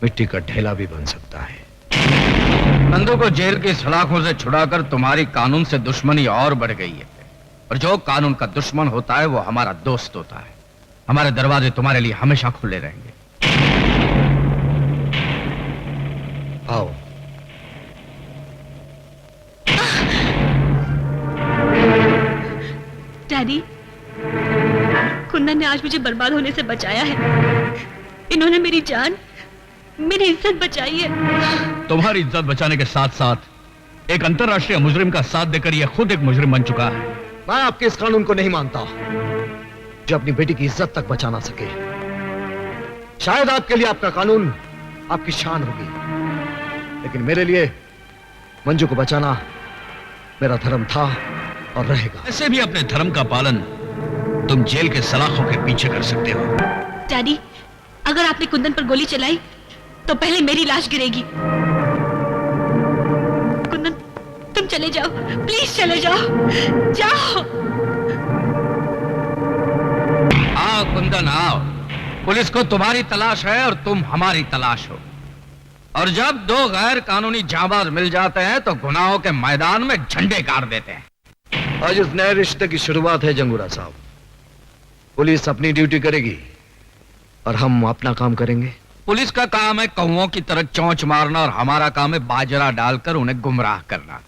मिट्टी का ढेला भी बन सकता है। नंदू को जेल की सलाखों से छुड़ाकर तुम्हारी कानून से दुश्मनी और बढ़ गई है। और जो कानून का दुश्मन होता है वो हमारा दोस्त होता है। हमारे दरवाजे तुम्हारे लिए हमेशा खुले रहेंगे। आओ। डैडी, कुंदन ने आज मुझे बर्बाद होने से बचाया है। इन्होंने मेरी जान, मेरी इज्जत बचाई है। तुम्हारी इज्जत बचाने के साथ साथ एक अंतर्राष्ट्रीय मुजरिम का साथ देकर यह खुद एक मुजरिम बन चुका है। मैं आपके इस कानून को नहीं मानता जो अपनी बेटी की इज्जत तक बचा ना सके। शायद आपके लिए आपका कानून आपकी शान होगी, लेकिन मेरे लिए मंजू को बचाना मेरा धर्म था और रहेगा। ऐसे भी अपने धर्म का पालन तुम जेल के सलाखों के पीछे कर सकते हो। डैडी, अगर आपने कुंदन पर गोली चलाई तो पहले मेरी लाश गिरेगी। कुंदन, तुम चले जाओ, प्लीज चले जाओ, जाओ। आओ कुंदन, आओ। पुलिस को तुम्हारी तलाश है और तुम हमारी तलाश हो। और जब दो गैर कानूनी जाबाज मिल जाते हैं तो गुनाहों के मैदान में झंडे गाड़ देते हैं। आज इस नए रिश्ते की शुरुआत है जंगूरा साहब। पुलिस अपनी ड्यूटी करेगी और हम अपना काम करेंगे। पुलिस का काम है कौओं की तरह चोंच मारना और हमारा काम है बाजरा डालकर उन्हें गुमराह करना।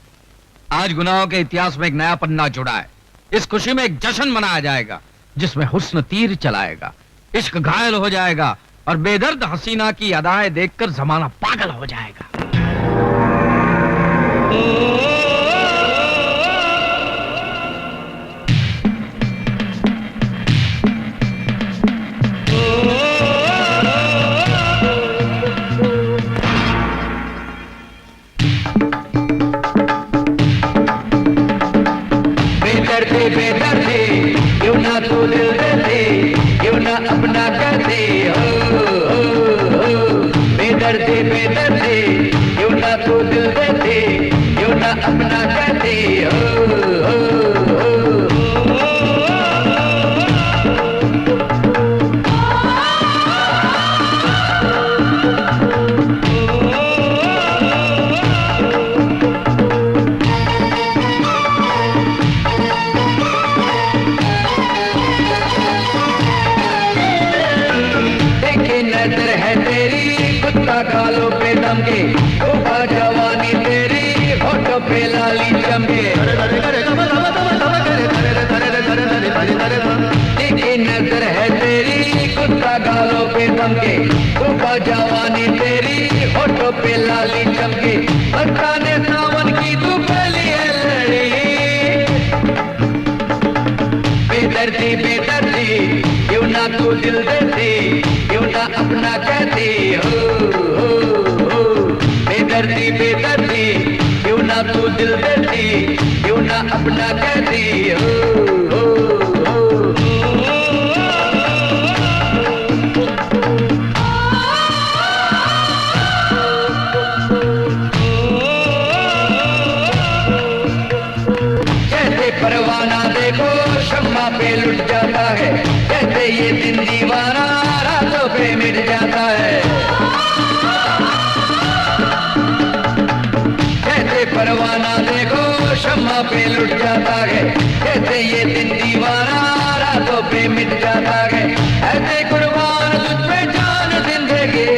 आज गुनाहों के इतिहास में एक नया पन्ना जुड़ा है। इस खुशी में एक जश्न मनाया जाएगा जिसमें हुस्न तीर चलाएगा, इश्क घायल हो जाएगा और बेदर्द हसीना की अदाएं देखकर जमाना पागल हो जाएगा। बेदर्दी क्यों ना तू दिल दे दे, क्यों ना अपना कर दे, बेदर्दी क्यों ना तू दिल दे दे, क्यों ना अपना कर दे, गालों पे दम के तोबा जवानी तेरी होठों पे लाली चमके, देखी नजर है तेरी कुत्ता गालों पे दम के तोबा जवानी तेरी होठों पे लाली चमके, बरसाने सावन की तू पहली है लड़ी, बेदर्दी क्यों ना तू दिल देती, क्यों ना अपना कहती, बेदर्दी क्यों ना तू दिल देती, क्यों ना अपना कहती, जैसे परवाना देखो शम्मा पे लुट जाता है, जैसे ये दिन दीवाना रातों पे मिट जाता है, जैसे परवाना देखो शम्मा पे लुट जाता है, जैसे ये दिन दीवाना रातों पे मिट जाता है, ऐसे कुर्बान तुझ पे जान जिंदगी,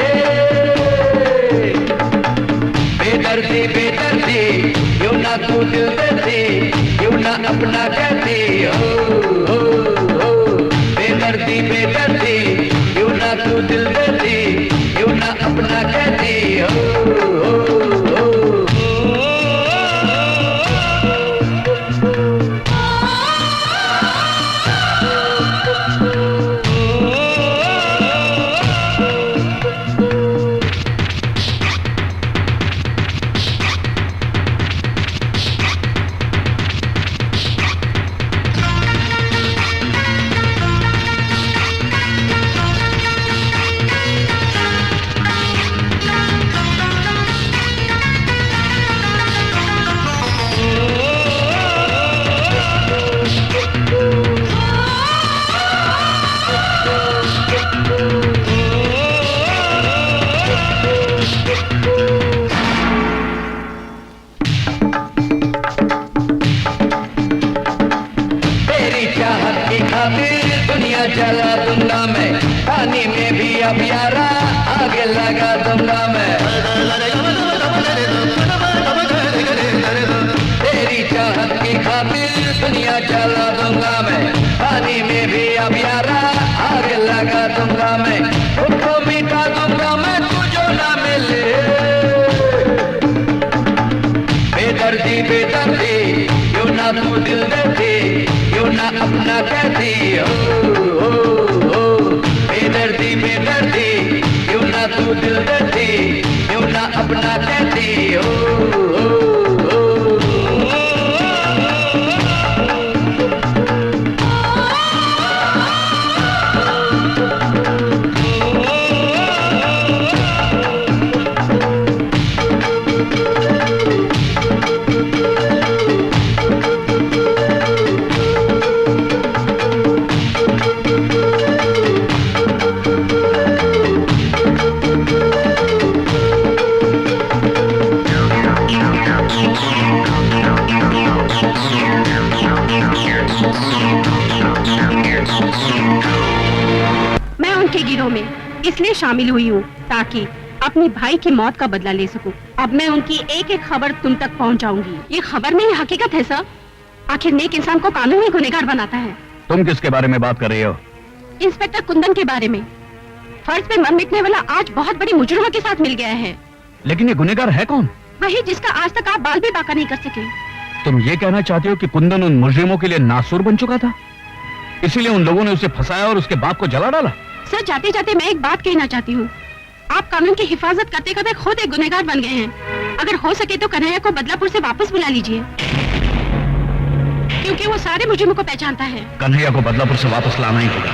बेदर्दी क्यों ना तू दिल देती, क्यों ना अपना कहती, बेदर्दी क्यों ना तू दिल देती, क्यों ना अपना कहती, जला दूंगा मैं, पानी में भी अब यारा आगे लगा दूंगा मैं, तेरी चाहत की खातिर दुनिया जला दूंगा मैं, पानी में भी अब यारा आगे लगा दूंगा मैं, खुद को मिटा दूंगा मैं तुझो ना मिले, बेदर्दी क्यों ना तू दिल देती, क्यों ना अपना कहती, बेदर्दी क्यों ना तू दिल देती, क्यों ना अपना कहती, इसलिए शामिल हुई हूँ ताकि अपने भाई की मौत का बदला ले सकूं। अब मैं उनकी एक एक खबर तुम तक पहुँचाऊंगी। ये खबर नहीं हकीकत है सर। आखिर नेक इंसान को कानून ही गुनहगार बनाता है। तुम किसके बारे में बात कर रही हो? इंस्पेक्टर कुंदन के बारे में। फर्ज पे मर मिटने वाला आज बहुत बड़ी मुजरिमों के साथ मिल गया है। लेकिन ये गुनहगार है कौन? वही जिसका आज तक आप बाल भी बाका नहीं कर सके। तुम ये कहना चाहते हो कि कुंदन उन मुजरिमों के लिए नासूर बन चुका था, इसीलिए उन लोगों ने उसे फंसाया और उसके बाप को जला डाला? सर, जाते जाते मैं एक बात कहना चाहती हूँ। आप कानून की हिफाजत करते करते खुद एक गुनहगार बन गए हैं। अगर हो सके तो कन्हैया को बदलापुर से वापस बुला लीजिए, क्योंकि वो सारे मुजरिमों को पहचानता है। कन्हैया को बदलापुर से वापस लाना ही होगा।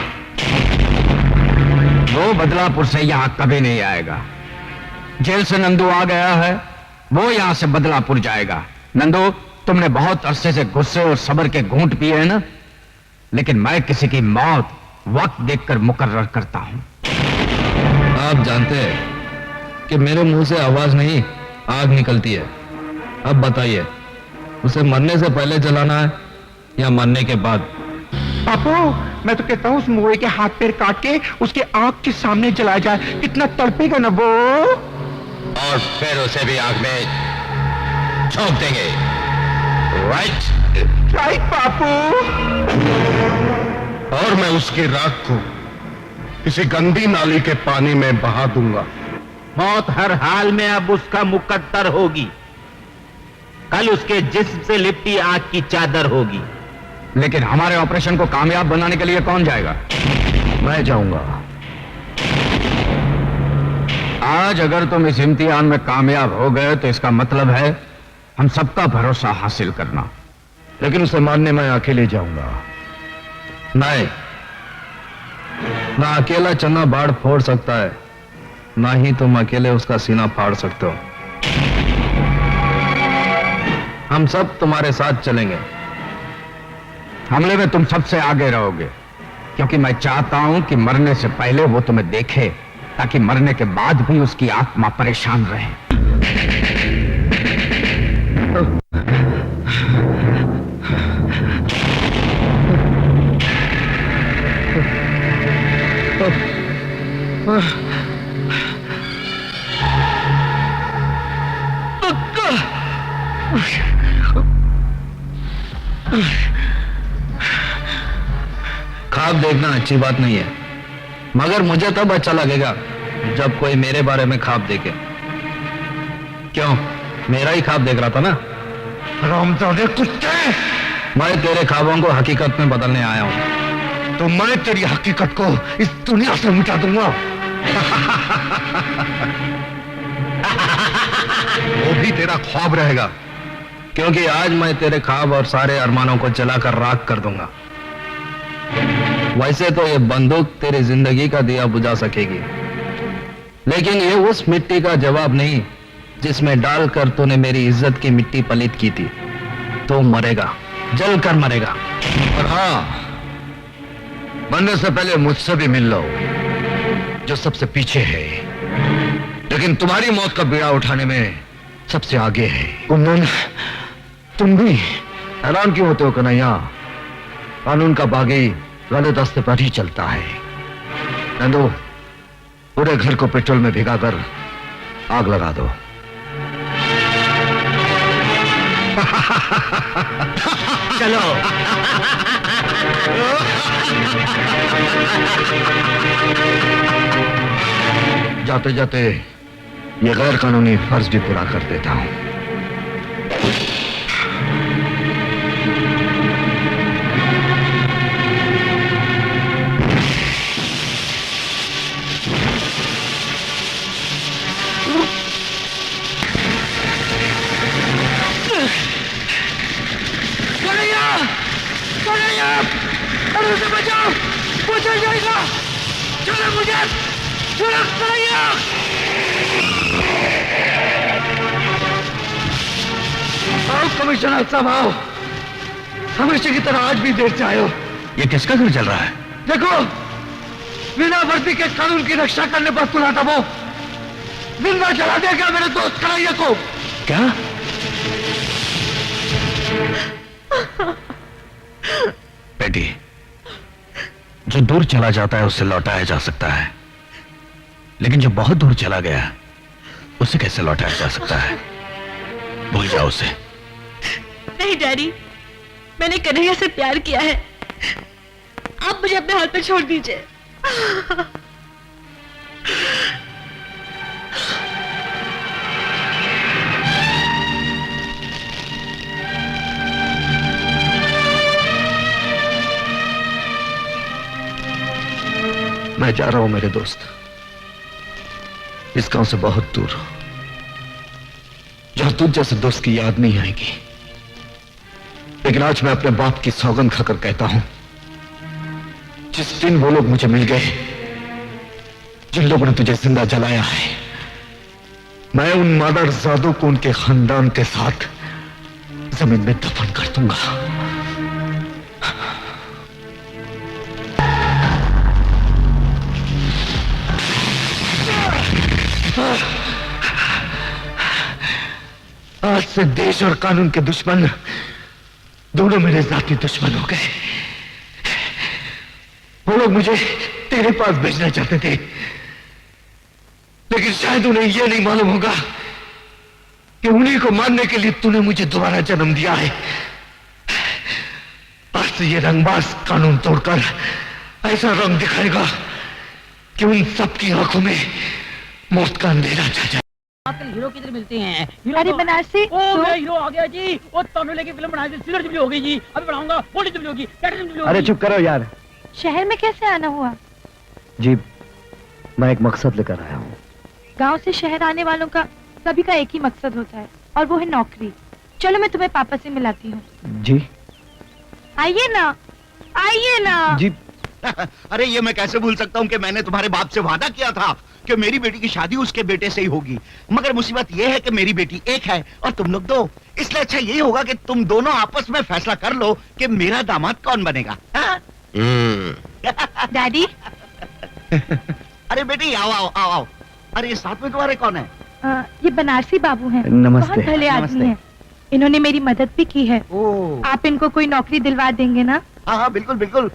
वो बदलापुर से यहाँ कभी नहीं आएगा। जेल से नंदू आ गया है, वो यहाँ से बदलापुर जाएगा। नंदू, तुमने बहुत अरसे से गुस्से और सब्र के घूंट पिए हैं ना, लेकिन मैं किसी की मौत वक्त देखकर मुकर्रर करता हूँ। आप जानते हैं कि मेरे मुंह से आवाज नहीं आग निकलती है। अब बताइए, उसे मरने से पहले जलाना है या मरने के बाद? पापू, मैं तो कहता हूँ उस मुए के हाथ पैर काट के उसके आंख के सामने जलाया जाए, कितना तड़पेगा ना वो। और फिर उसे भी आग में झोंक देंगे। Right right Papu. और मैं उसकी राख को किसी गंदी नाली के पानी में बहा दूंगा। मौत हर हाल में अब उसका मुकद्दर होगी। कल उसके जिस्म से लिपटी आग की चादर होगी। लेकिन हमारे ऑपरेशन को कामयाब बनाने के लिए कौन जाएगा? मैं जाऊंगा। आज अगर तुम इस इम्तिहान में कामयाब हो गए तो इसका मतलब है हम सबका भरोसा हासिल करना। लेकिन उसे मारने मैं अकेले जाऊंगा। नहीं, ना अकेला चन्ना बाढ़ फोड़ सकता है, ना ही तुम अकेले उसका सीना फाड़ सकते हो। हम सब तुम्हारे साथ चलेंगे। हमले में तुम सबसे आगे रहोगे, क्योंकि मैं चाहता हूं कि मरने से पहले वो तुम्हें देखे, ताकि मरने के बाद भी उसकी आत्मा परेशान रहे। ख्वाब देखना अच्छी बात नहीं है, मगर मुझे तब अच्छा लगेगा जब कोई मेरे बारे में ख्वाब देखे। क्यों, मेरा ही ख्वाब देख रहा था ना? रामजादे कुत्ते, मैं तेरे ख्वाबों को हकीकत में बदलने आया हूं। तो मैं तेरी हकीकत को इस दुनिया से मिटा दूंगा। वो भी तेरा ख्वाब रहेगा, क्योंकि आज मैं तेरे ख्वाब और सारे अरमानों को जलाकर राख कर दूंगा। वैसे तो ये बंदूक तेरी जिंदगी का दिया बुझा सकेगी, लेकिन ये उस मिट्टी का जवाब नहीं जिसमें डालकर तूने मेरी इज्जत की मिट्टी पलीत की थी। तो मरेगा, जलकर मरेगा। और हाँ, मरने से पहले मुझसे भी मिल लो, जो सबसे पीछे है, लेकिन तुम्हारी मौत का बीड़ा उठाने में सबसे आगे है। कुंदन, तुम भी हैरान क्यों होते हो कन्हैया? कानून का बागी गलत रास्ते पर ही चलता है। नंदू, पूरे घर को पेट्रोल में भिगाकर आग लगा दो। चलो। जाते जाते ये गैर कानूनी फर्ज भी पूरा कर देता हूं। अरे उसे बचाओ, वो चल जाएगा। चलो मुझे, चलो कन्हैया। आओ कमिश्नर साहब, आओ। हमेशा की तरह आज भी देर से आए हो। ये किसका घर चल रहा है? देखो, बिना वर्दी के कानून की रक्षा करने पर तुला था वो जिंदा जला देगा मेरे दोस्त कन्हैया को। क्या? बेटी, जो दूर चला जाता है उसे लौटाया जा सकता है, लेकिन जो बहुत दूर चला गया उसे कैसे लौटाया जा सकता है? भूल जाओ उसे। नहीं डैडी, मैंने कन्हैया से प्यार किया है। आप मुझे अपने हाथ पे छोड़ दीजिए। मैं जा रहा हूं मेरे दोस्त, इस गांव से बहुत दूर, जहां तुझ जैसे दोस्त की याद नहीं आएगी। लेकिन आज मैं अपने बाप की सौगंध खाकर कहता हूं, जिस दिन वो लोग मुझे मिल गए जिन लोगों ने तुझे जिंदा जलाया है, मैं उन मादरजादों को उनके खानदान के साथ जमीन में दफन कर दूंगा। आज से देश और कानून के दुश्मन दोनों मेरे जाती दुश्मन हो गए। वो लोग मुझे तेरे पास भेजना चाहते थे, लेकिन शायद उन्हें यह नहीं मालूम होगा कि उन्हीं को मारने के लिए तूने मुझे दोबारा जन्म दिया है। आज से ये रंगबाज कानून तोड़कर ऐसा रंग दिखाएगा कि उन सबकी आंखों में मौत का अंधेरा छा जाए। आजकल हीरो किधर मिलते हैं? अरे बनारसी मेरा हीरो आ गया जी। वो तमिल की फिल्म बनाई थी, सिल्वर जुबली हो गई जी। अभी बनाऊंगा, गोल्डन जुबली होगी, प्लैटिनम जुबली होगी। अरे चुप करो यार। शहर में कैसे आना हुआ? जी, मैं एक मकसद लेकर आया हूँ। गांव से शहर आने वालों का सभी का एक ही मकसद होता है, और वो है नौकरी। चलो मैं तुम्हें पापा से मिलाती हूँ। जी आइए ना, आइए ना। जी अरे ये मैं कैसे भूल सकता हूँ कि मैंने तुम्हारे बाप से वादा किया था कि मेरी बेटी की शादी उसके बेटे से ही होगी। मगर मुसीबत ये है कि मेरी बेटी एक है और तुम लोग दो। इसलिए अच्छा यही होगा कि तुम दोनों आपस में फैसला कर लो कि मेरा दामाद कौन बनेगा। डैडी। अरे बेटी आओ आओ आओ आओ। अरे ये साथ में तुम्हारे कौन है? ये बनारसी बाबू हैं। नमस्ते। बहुत भले आदमी हैं। इन्होंने मेरी मदद भी की है। आप इनको कोई नौकरी दिलवा देंगे ना? हाँ हाँ बिल्कुल बिल्कुल।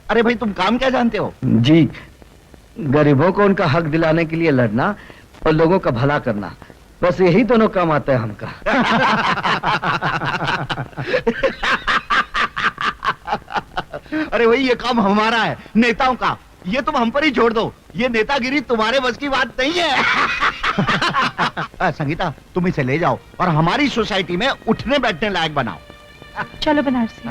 अरे भाई तुम काम क्या जानते हो? जी, गरीबों को उनका हक दिलाने के लिए लड़ना और लोगों का भला करना, बस यही दोनों काम आता है हमका। अरे भाई ये काम हमारा है, नेताओं का। ये तुम हम पर ही छोड़ दो, ये नेतागिरी तुम्हारे बस की बात नहीं है। संगीता तुम इसे ले जाओ और हमारी सोसाइटी में उठने बैठने लायक बनाओ। चलो बनारसी।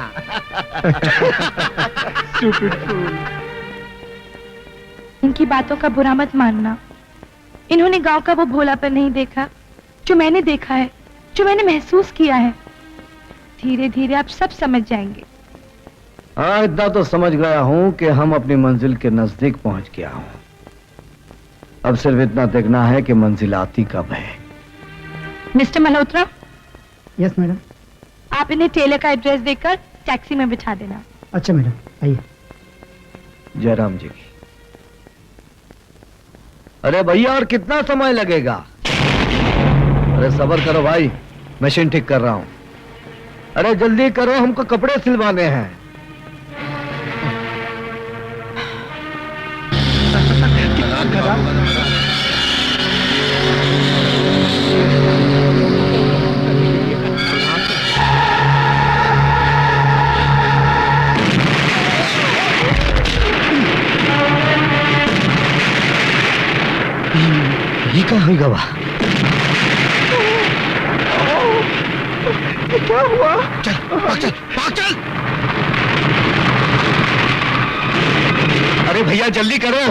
इनकी बातों का बुरा मत मानना। इन्होंने गांव का वो भोलापन नहीं देखा जो मैंने देखा है, जो मैंने महसूस किया है। धीरे धीरे आप सब समझ जाएंगे। हाँ, इतना तो समझ गया हूँ कि हम अपनी मंजिल के नजदीक पहुंच गया हूँ। अब सिर्फ इतना देखना है कि मंजिल आती कब है। मिस्टर मल्होत्रा। Yes madam. आप इन्हें टेलर का एड्रेस देकर टैक्सी में बिठा देना। अच्छा मैडम, आइए। जयराम जी की। अरे भैया और कितना समय लगेगा? अरे सब्र करो भाई, मशीन ठीक कर रहा हूं। अरे जल्दी करो, हमको कपड़े सिलवाने हैं। ये कहाँ हुई गवा? क्या हुआ? चल, भाग चल, भाग चल। अरे भैया जल्दी करो।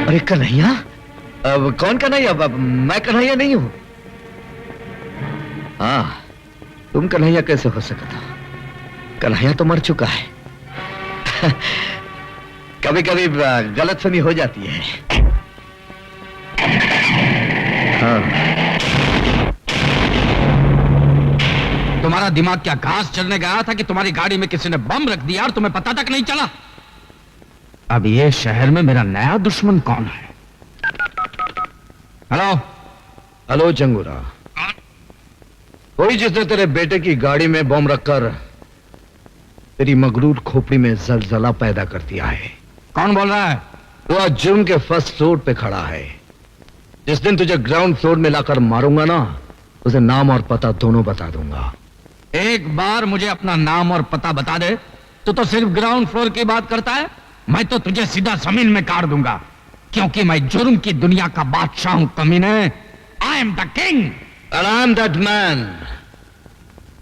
अरे कन्हैया? अब कौन कन्हैया? मैं कन्हैया नहीं हूं। हाँ, तुम कन्हैया कैसे हो सकता? कन्हैया तो मर चुका है। कभी कभी गलतफहमी हो जाती है। हाँ। तुम्हारा दिमाग क्या घास चढ़ने गया था कि तुम्हारी गाड़ी में किसी ने बम रख दिया और तुम्हें पता तक नहीं चला? अब ये शहर में मेरा नया दुश्मन कौन है? हेलो। हेलो जंगूरा। कोई जिसने तेरे बेटे की गाड़ी में बम रखकर तेरी मगरूर खोपड़ी में जलजला पैदा कर दिया है। कौन बोल रहा है? वो आज जुर्म के फर्स्ट फ्लोर पे खड़ा है। जिस दिन तुझे ग्राउंड फ्लोर में लाकर मारूंगा ना, उसे नाम और पता दोनों बता दूंगा। एक बार मुझे अपना नाम और पता बता दे तो सिर्फ ग्राउंड फ्लोर की बात करता है। मैं तो तुझे सीधा जमीन में काट दूंगा, क्योंकि मैं जुर्म की दुनिया का बादशाह हूं कमीने। I am the king. I am that man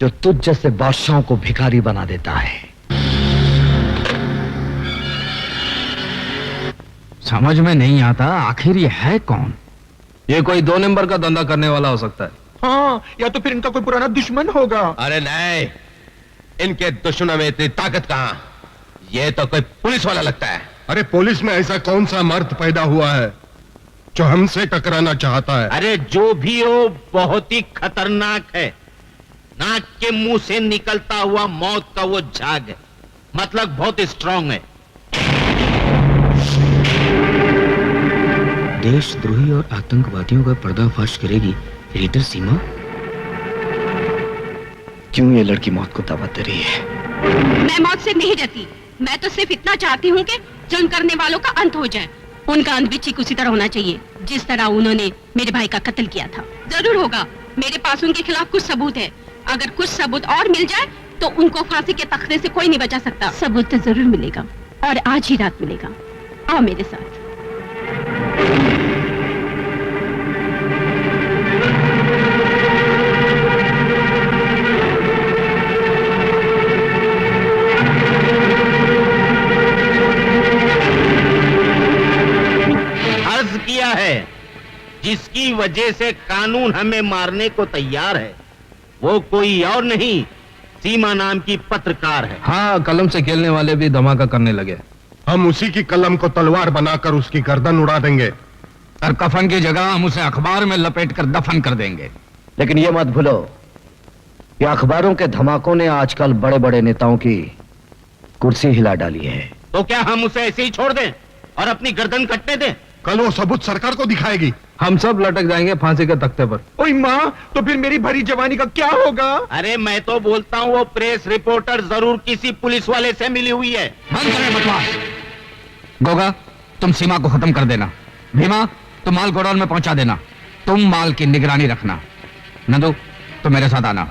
जो तुझ जैसे बादशाहों को भिखारी बना देता है। समझ में नहीं आता आखिर ये है कौन? ये कोई 2 नंबर का धंधा करने वाला हो सकता है। हाँ, या तो फिर इनका कोई पुराना दुश्मन होगा। अरे नहीं, इनके दुश्मनों में इतनी ताकत कहां? ये तो कोई पुलिस वाला लगता है। अरे पुलिस में ऐसा कौन सा मर्द पैदा हुआ है जो हमसे टकराना चाहता है? अरे जो भी हो बहुत ही खतरनाक है। नाक के मुंह से निकलता हुआ मौत का वो झाग है, मतलब बहुत स्ट्रांग है। देशद्रोही और आतंकवादियों का पर्दाफाश करेगी रीडर सीमा। क्यों ये लड़की मौत को दावत दे रही है? मैं मौत से नहीं डरती। मैं तो सिर्फ इतना चाहती हूँ कि जुर्म करने वालों का अंत हो जाए। उनका अंत भी ठीक उसी तरह होना चाहिए जिस तरह उन्होंने मेरे भाई का कत्ल किया था। जरूर होगा। मेरे पास उनके खिलाफ कुछ सबूत है। अगर कुछ सबूत और मिल जाए तो उनको फांसी के तख्ते से कोई नहीं बचा सकता। सबूत तो जरूर मिलेगा, और आज ही रात मिलेगा। आओ मेरे साथ। अर्ज किया है, जिसकी वजह से कानून हमें मारने को तैयार है वो कोई और नहीं, सीमा नाम की पत्रकार है। हाँ, कलम से खेलने वाले भी धमाका करने लगे। हम उसी की कलम को तलवार बनाकर उसकी गर्दन उड़ा देंगे, और कफन की जगह हम उसे अखबार में लपेटकर दफन कर देंगे। लेकिन ये मत भूलो, ये अखबारों के धमाकों ने आजकल बड़े बड़े नेताओं की कुर्सी हिला डाली है। तो क्या हम उसे ऐसे ही छोड़ दें और अपनी गर्दन कटने दें? कल वो सबूत सरकार को दिखाएगी। हम सब लटक जाएंगे फांसी के तख्ते पर। ओए माँ, तो फिर मेरी भरी जवानी का क्या होगा? अरे मैं तो बोलता हूँ वो प्रेस रिपोर्टर जरूर किसी पुलिस वाले से मिली हुई है। बंद करें बकवास। गोगा, तुम सीमा को खत्म कर देना। भीमा, तुम माल गोडाउन में पहुंचा देना। तुम माल की निगरानी रखना। नंदू, तुम मेरे साथ आना।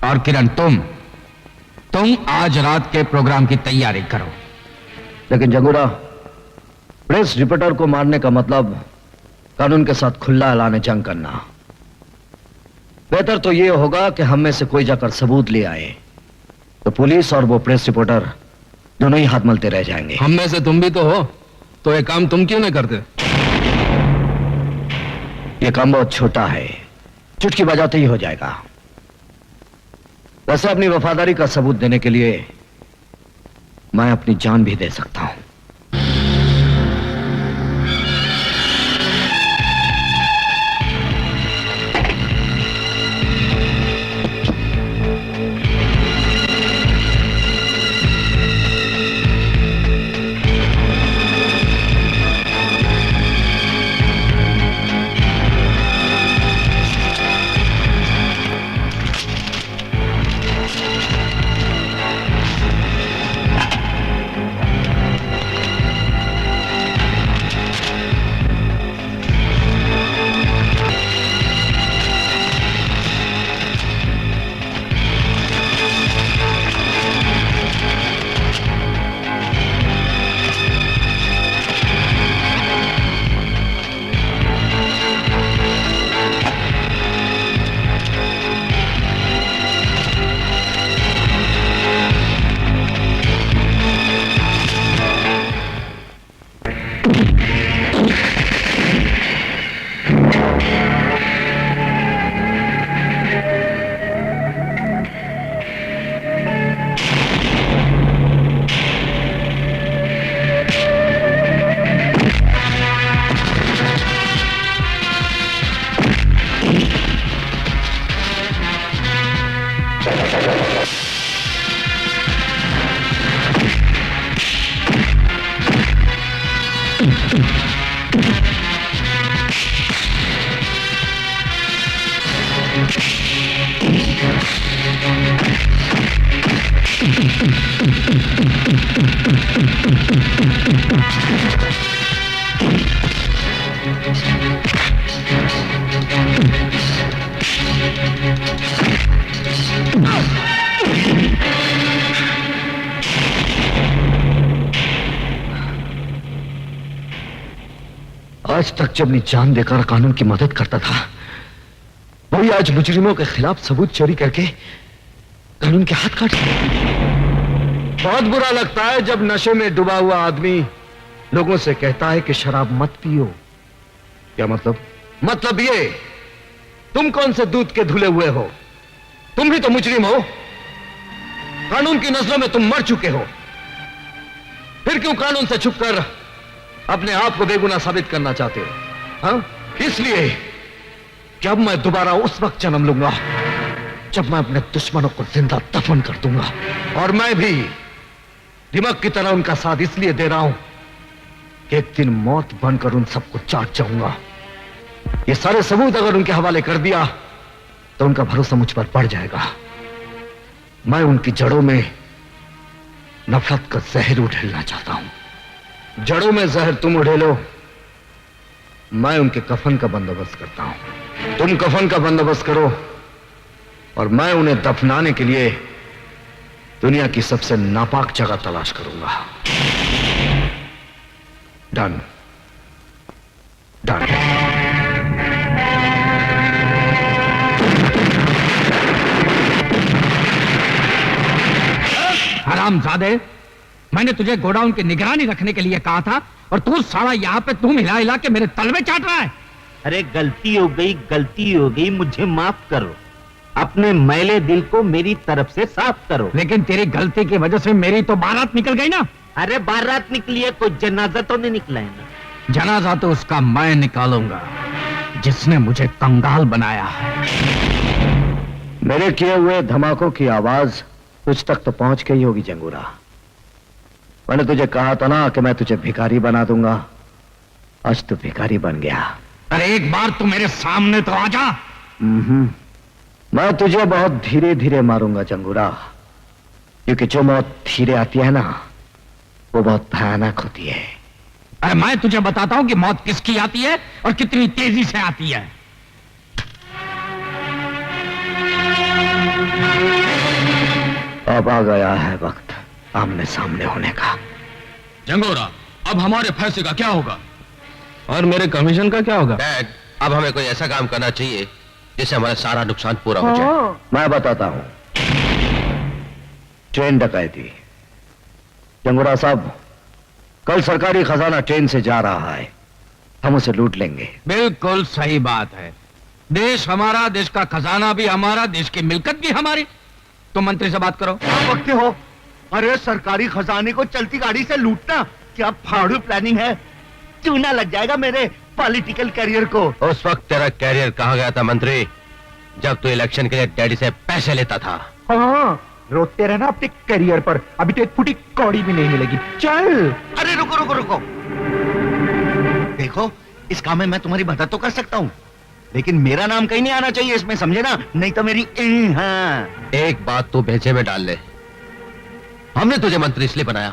और किरण, तुम आज रात के प्रोग्राम की तैयारी करो। लेकिन जगूरा, प्रेस रिपोर्टर को मारने का मतलब कानून के साथ खुला ऐलान जंग करना। बेहतर तो यह होगा कि हम में से कोई जाकर सबूत ले आए, तो पुलिस और वो प्रेस रिपोर्टर दोनों ही हाथ मलते रह जाएंगे। हम में से तुम भी तो हो, तो ये काम तुम क्यों नहीं करते? ये काम बहुत छोटा है, चुटकी बजाते ही हो जाएगा। वैसे अपनी वफादारी का सबूत देने के लिए मैं अपनी जान भी दे सकता हूं। आज तक जब मैं जान देकर कानून की मदद करता था, वही आज मुजरिमों के खिलाफ सबूत चोरी करके कानून के हाथ काट। बहुत बुरा लगता है जब नशे में डूबा हुआ आदमी लोगों से कहता है कि शराब मत पियो। क्या मतलब? मतलब ये, तुम कौन से दूध के धुले हुए हो? तुम भी तो मुजरिम हो। कानून की नजरों में तुम मर चुके हो। फिर क्यों कानून से छुपकर अपने आप को बेगुनाह साबित करना चाहते हो? हाँ? इसलिए कि अब मैं दोबारा उस वक्त जन्म लूंगा जब मैं अपने दुश्मनों को जिंदा दफन कर दूंगा। और मैं भी दिमाग की तरह उनका साथ इसलिए दे रहा हूं कि एक दिन मौत बनकर उन सबको चाट जाऊंगा। ये सारे सबूत अगर उनके हवाले कर दिया तो उनका भरोसा मुझ पर बढ़ जाएगा। मैं उनकी जड़ों में नफरत का जहर उड़ेलना चाहता हूं। जड़ों में जहर तुम उड़ेलो, मैं उनके कफन का बंदोबस्त करता हूं। तुम कफन का बंदोबस्त करो और मैं उन्हें दफनाने के लिए दुनिया की सबसे नापाक जगह तलाश करूंगा। Done done. हरामजादे, मैंने तुझे गोडाउन की निगरानी रखने के लिए कहा था और तू साला यहाँ पे तुम हिला हिला के मेरे तलवे चाट रहा है। अरे गलती हो गई, मुझे माफ करो। अपने मैले दिल को मेरी तरफ से साफ करो। लेकिन तेरी गलती की वजह से मेरी तो बारात निकल गई ना। अरे बारात निकली है, कोई जनाजा तो नहीं निकला है ना। जनाजा तो उसका मैं निकालूंगा जिसने मुझे कंगाल बनाया है। मेरे किए हुए धमाकों की आवाज तुझ तक तो पहुंच गई होगी जंगूरा। मैंने तुझे कहा था ना कि मैं तुझे भिखारी बना दूंगा। आज तू भिखारी बन गया। अरे एक बार तू मेरे सामने तो आ जा। मैं तुझे बहुत धीरे धीरे मारूंगा जंगूरा, क्योंकि जो मौत धीरे आती है ना वो बहुत भयानक होती है। अरे मैं तुझे बताता हूं कि मौत किसकी आती है और कितनी तेजी से आती है। अब आ गया है वक्त आमने सामने होने का। जंगोरा, अब हमारे फैसले का क्या होगा? और मेरे कमीशन का क्या होगा? डैड, अब हमें कोई ऐसा काम करना चाहिए जिससे हमारा सारा नुकसान पूरा हो जाए। मैं बताता हूं। ट्रेन डकैती। जंगूरा साहब, कल सरकारी खजाना ट्रेन से जा रहा है, हम उसे लूट लेंगे। बिल्कुल सही बात है। देश हमारा, देश का खजाना भी हमारा, देश की मिल्कत भी हमारी। तुम मंत्री से बात करो। वक्त हो। अरे सरकारी खजाने को चलती गाड़ी से लूटना क्या फाड़ू प्लानिंग है? चूना लग जाएगा मेरे पॉलिटिकल करियर को। उस वक्त तेरा कैरियर कहाँ गया था मंत्री, जब तू इलेक्शन के लिए डैडी से पैसे लेता था। हाँ, रोते रहना अपने करियर पर, अभी तो एक फुटी कौड़ी भी नहीं मिलेगी। चल। अरे रुको रुको रुको, देखो इस काम में मैं तुम्हारी मदद तो कर सकता हूँ, लेकिन मेरा नाम कहीं नहीं आना चाहिए इसमें, समझे ना? नहीं तो मेरी हाँ। एक बात तू भेजे में डाल ले, हमने तुझे मंत्री इसलिए बनाया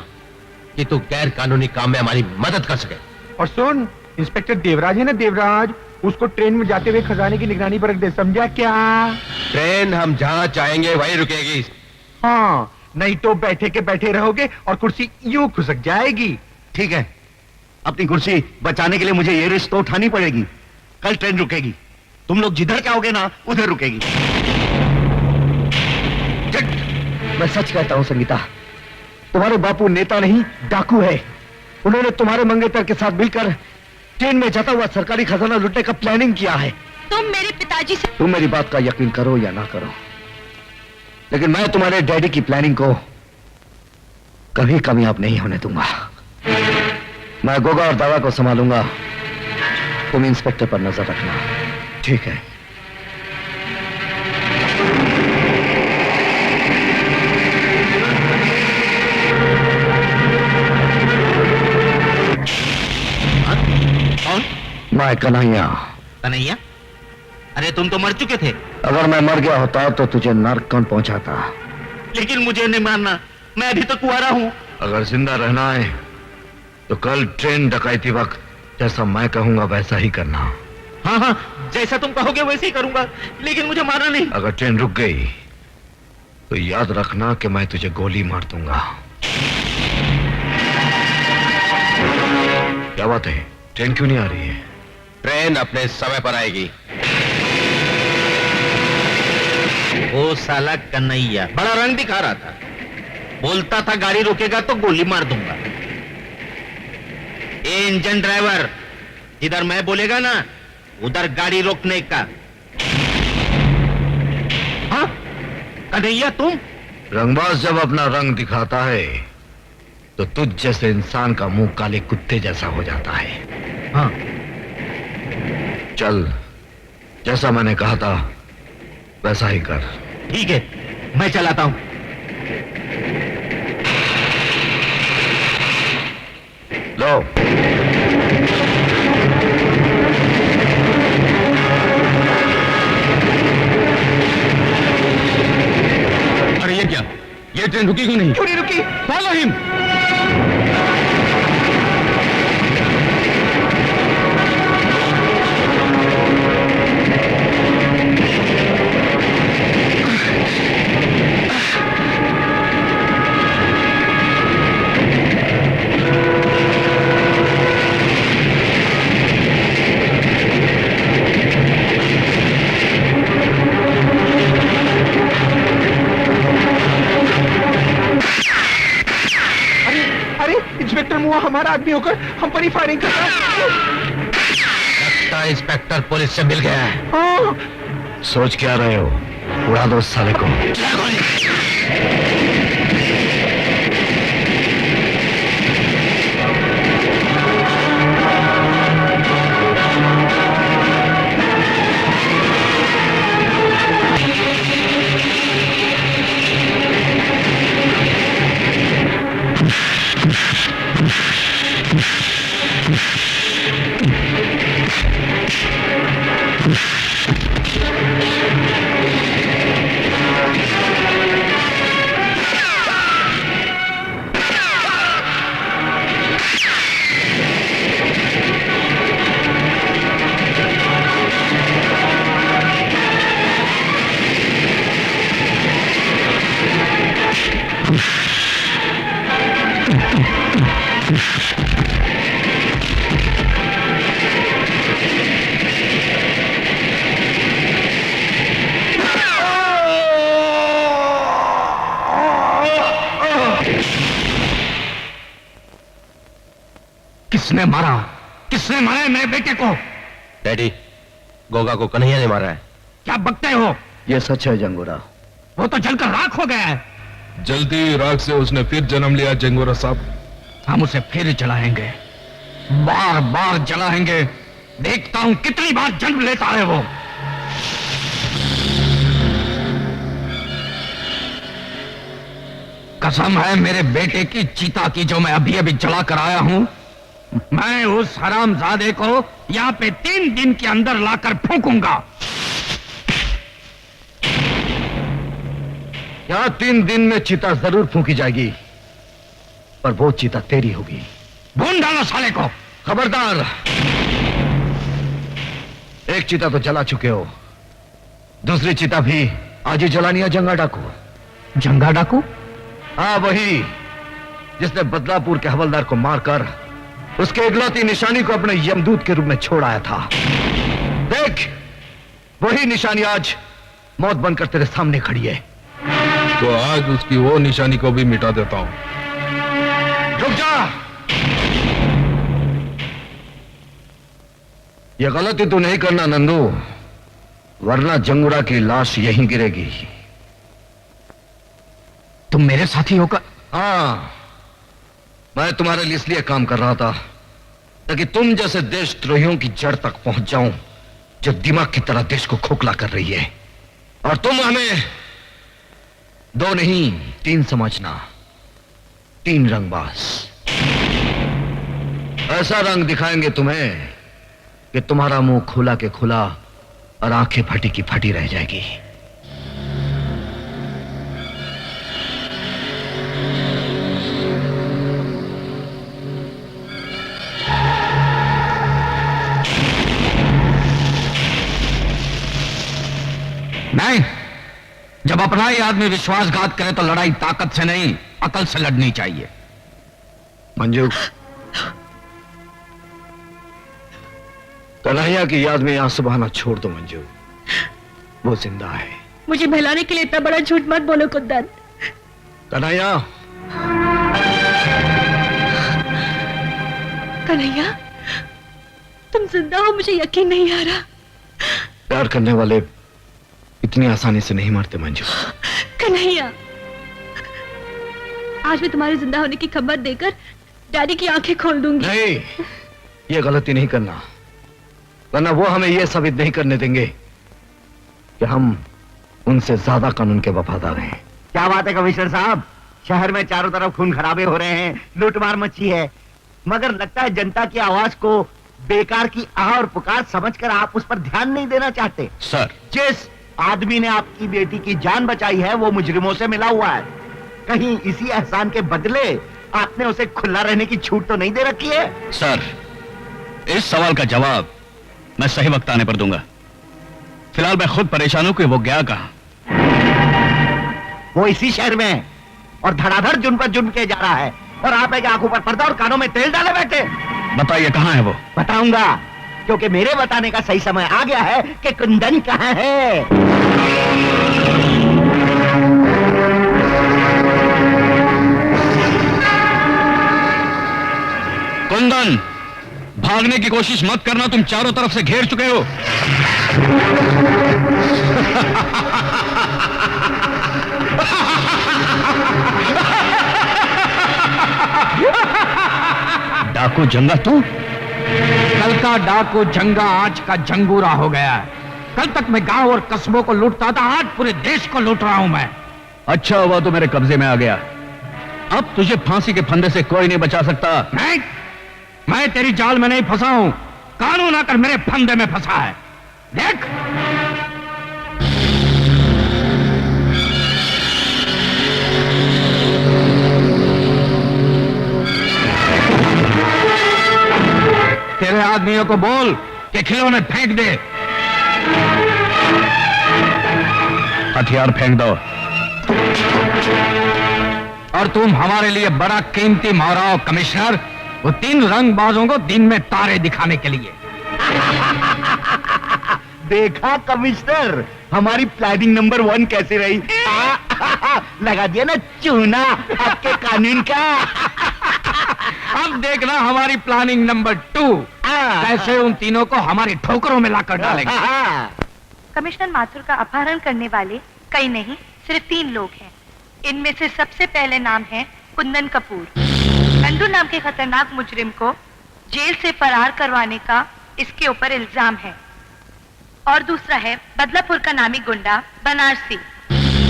कि तू गैर कानूनी काम में हमारी मदद कर सके। और सुन, इंस्पेक्टर देवराज है ना, देवराज, उसको ट्रेन में जाते हुए खजाने की निगरानी पर रख दे, समझा क्या? ट्रेन हम जहां चाहेंगे वहीं रुकेगी। हाँ, नहीं तो बैठे के बैठे रहोगे और कुर्सी यूं खुसक जाएगी। ठीक है, अपनी कुर्सी बचाने के लिए मुझे ये रिस्क तो उठानी पड़ेगी। कल ट्रेन रुकेगी, तुम लोग जिधर चाहोगे ना उधर रुकेगी। मैं सच कहता हूं संगीता, तुम्हारे बापू नेता नहीं डाकू है। उन्होंने तुम्हारे मंगेतर के साथ मिलकर ट्रेन में जाता हुआ सरकारी खजाना लूटने का प्लानिंग किया है। तुम मेरे पिताजी से तुम मेरी बात का यकीन करो या ना करो, लेकिन मैं तुम्हारे डैडी की प्लानिंग को कभी कामयाब नहीं होने दूंगा। मैं गोगा और दादा को संभालूंगा, तुम इंस्पेक्टर पर नजर रखना, ठीक है? कौन? मैं कन्हैया। कन्हैया? अरे तुम तो मर चुके थे। अगर मैं मर गया होता तो तुझे नर्क कौन पहुंचाता? लेकिन मुझे नहीं मारना, मैं अभी तो कुंवारा हूँ। अगर जिंदा रहना है तो कल ट्रेन डकैती वक्त जैसा मैं कहूंगा वैसा ही करना। हाँ हाँ, जैसा तुम कहोगे वैसे ही करूंगा, लेकिन मुझे मारना नहीं। अगर ट्रेन रुक गई तो याद रखना कि मैं तुझे गोली मार दूंगा। क्या बात है, ट्रेन क्यों नहीं आ रही है? ट्रेन अपने समय पर आएगी। वो साला कन्हैया बड़ा रंग दिखा रहा था, बोलता था गाड़ी रोकेगा तो गोली मार दूंगा। ए इंजन ड्राइवर, जिधर मैं बोलेगा ना उधर गाड़ी रोकने का। हाँ कन्हैया तुम? रंगबाज जब अपना रंग दिखाता है तो तुझ जैसे इंसान का मुंह काले कुत्ते जैसा हो जाता है। हाँ चल, जैसा मैंने कहा था वैसा ही कर। ठीक है, मैं चलाता हूं। लो। अरे ये क्या, ये ट्रेन रुकी क्यों नहीं? क्यों नहीं रुकी? Follow him. इंस्पेक्टर मुआ हमारा आदमी होकर हम पर ही फायरिंग कर रहा है। लगता है इंस्पेक्टर पुलिस से मिल गया है। हाँ। सोच क्या रहे हो? उड़ा दो उस साले को। किसने मारा? किसने मारा है मेरे बेटे को? डैडी, गोगा को कन्हैया ने मारा है। क्या बकते हो? ये सच है जंगोरा। वो तो जलकर राख हो गया है। जल्दी राख से उसने फिर जन्म लिया जंगोरा साहब। हम उसे फिर जलाएंगे, बार बार जलाएंगे। देखता हूं कितनी बार जन्म लेता है वो। कसम है मेरे बेटे की चीता की जो मैं अभी अभी जला कर आया हूं। मैं उस हरामजादे को यहां पे 3 दिन के अंदर लाकर फूंकूंगा। यहां 3 दिन में चिता जरूर फूंकी जाएगी, पर वो चिता तेरी होगी। भून डालो साले को। खबरदार, एक चिता तो जला चुके हो, दूसरी चिता भी आज ही जलानी है। जंगा डाकू। जंगा डाकू? हाँ वही, जिसने बदलापुर के हवलदार को मारकर उसके इकलौती निशानी को अपने यमदूत के रूप में छोड़ आया था। देख, वही निशानी आज मौत बनकर तेरे सामने खड़ी है। तो आज उसकी वो निशानी को भी मिटा देता हूं। रुक जा। ये गलती तू नहीं करना नंदू, वरना जंगुरा की लाश यहीं गिरेगी। तुम मेरे साथी होकर? हाँ, मैं तुम्हारे लिए इसलिए काम कर रहा था ताकि तुम जैसे देशद्रोहियों की जड़ तक पहुंच जाऊं, जो दिमाग की तरह देश को खोखला कर रही है। और तुम हमें 2 नहीं 3 समझना। 3 रंगबाज। ऐसा रंग दिखाएंगे तुम्हें कि तुम्हारा मुंह खुला के खुला और आंखें फटी की फटी रह जाएगी। नहीं, जब अपना ही आदमी विश्वासघात करे तो लड़ाई ताकत से नहीं अकल से लड़नी चाहिए। मंजू, कन्हैया की याद में आंसू बहाना छोड़ दो मंजू, वो जिंदा है। मुझे बहलाने के लिए इतना बड़ा झूठ मत बोलो कुंदन। कन्हैया, कन्हैया, तुम जिंदा हो, मुझे यकीन नहीं आ रहा। प्यार करने वाले इतनी आसानी से नहीं मरते मंजू। कन्हैया, आज मैं तुम्हारे जिंदा होने की खबर देकर डैडी की आंखें खोल दूंगी। नहीं, ये गलती नहीं करना, वरना वो हमें ये साबित नहीं करने देंगे कि हम उनसे ज्यादा कानून के वफादार हैं। क्या बात है कमिश्नर साहब, शहर में चारों तरफ खून खराबे हो रहे हैं, लूटमार मची है, मगर लगता है जनता की आवाज को बेकार की आह और पुकार समझकर आप उस पर ध्यान नहीं देना चाहते। सर, जिस आदमी ने आपकी बेटी की जान बचाई है वो मुजरिमों से मिला हुआ है। कहीं इसी एहसान के बदले आपने उसे खुला रहने की छूट तो नहीं दे रखी है? सर, इस सवाल का जवाब मैं सही वक्त आने पर दूंगा। फिलहाल मैं खुद परेशान हूं कि वो गया कहां। वो इसी शहर में है और धड़ाधड़ जुर्म पर जुर्म किया जा रहा है, और आप है कि आंखों पर पर्दा और कानों में तेल डाले बैठे। बताइए कहां है वो? बताऊंगा, क्योंकि मेरे बताने का सही समय आ गया है कि कुंदन कहां है। कुंदन, भागने की कोशिश मत करना, तुम चारों तरफ से घेर चुके हो। डाकू जंगा तू? कल का डाकू जंगा आज का जंगूरा हो गया है। कल तक मैं गांव और कस्बों को लूटता था, आज पूरे देश को लूट रहा हूं मैं। अच्छा हुआ तो मेरे कब्जे में आ गया। अब तुझे फांसी के फंदे से कोई नहीं बचा सकता। नहीं, मैं तेरी जाल में नहीं फंसा हूं, कानून आकर मेरे फंदे में फंसा है। देख, तेरे आदमियों को बोल कि खिलौने फेंक दे। हथियार फेंक दो। और तुम हमारे लिए बड़ा कीमती मोहराओ कमिश्नर, वो 3 रंगबाजों को दिन में तारे दिखाने के लिए। देखा कमिश्नर, हमारी प्लानिंग नंबर 1 कैसी रही? लगा दिया ना चूना आपके कानून का। अब देखना हमारी प्लानिंग नंबर 2 कैसे उन तीनों को हमारी ठोकरों में लाकर डालेंगे। कमिश्नर माथुर का अपहरण करने वाले कई नहीं, सिर्फ 3 लोग हैं। इनमें से सबसे पहले नाम है कुंदन कपूर। नंदू नाम के खतरनाक मुजरिम को जेल से फरार करवाने का इसके ऊपर इल्जाम है। और दूसरा है बदलापुर का नामी गुंडा बनारसी।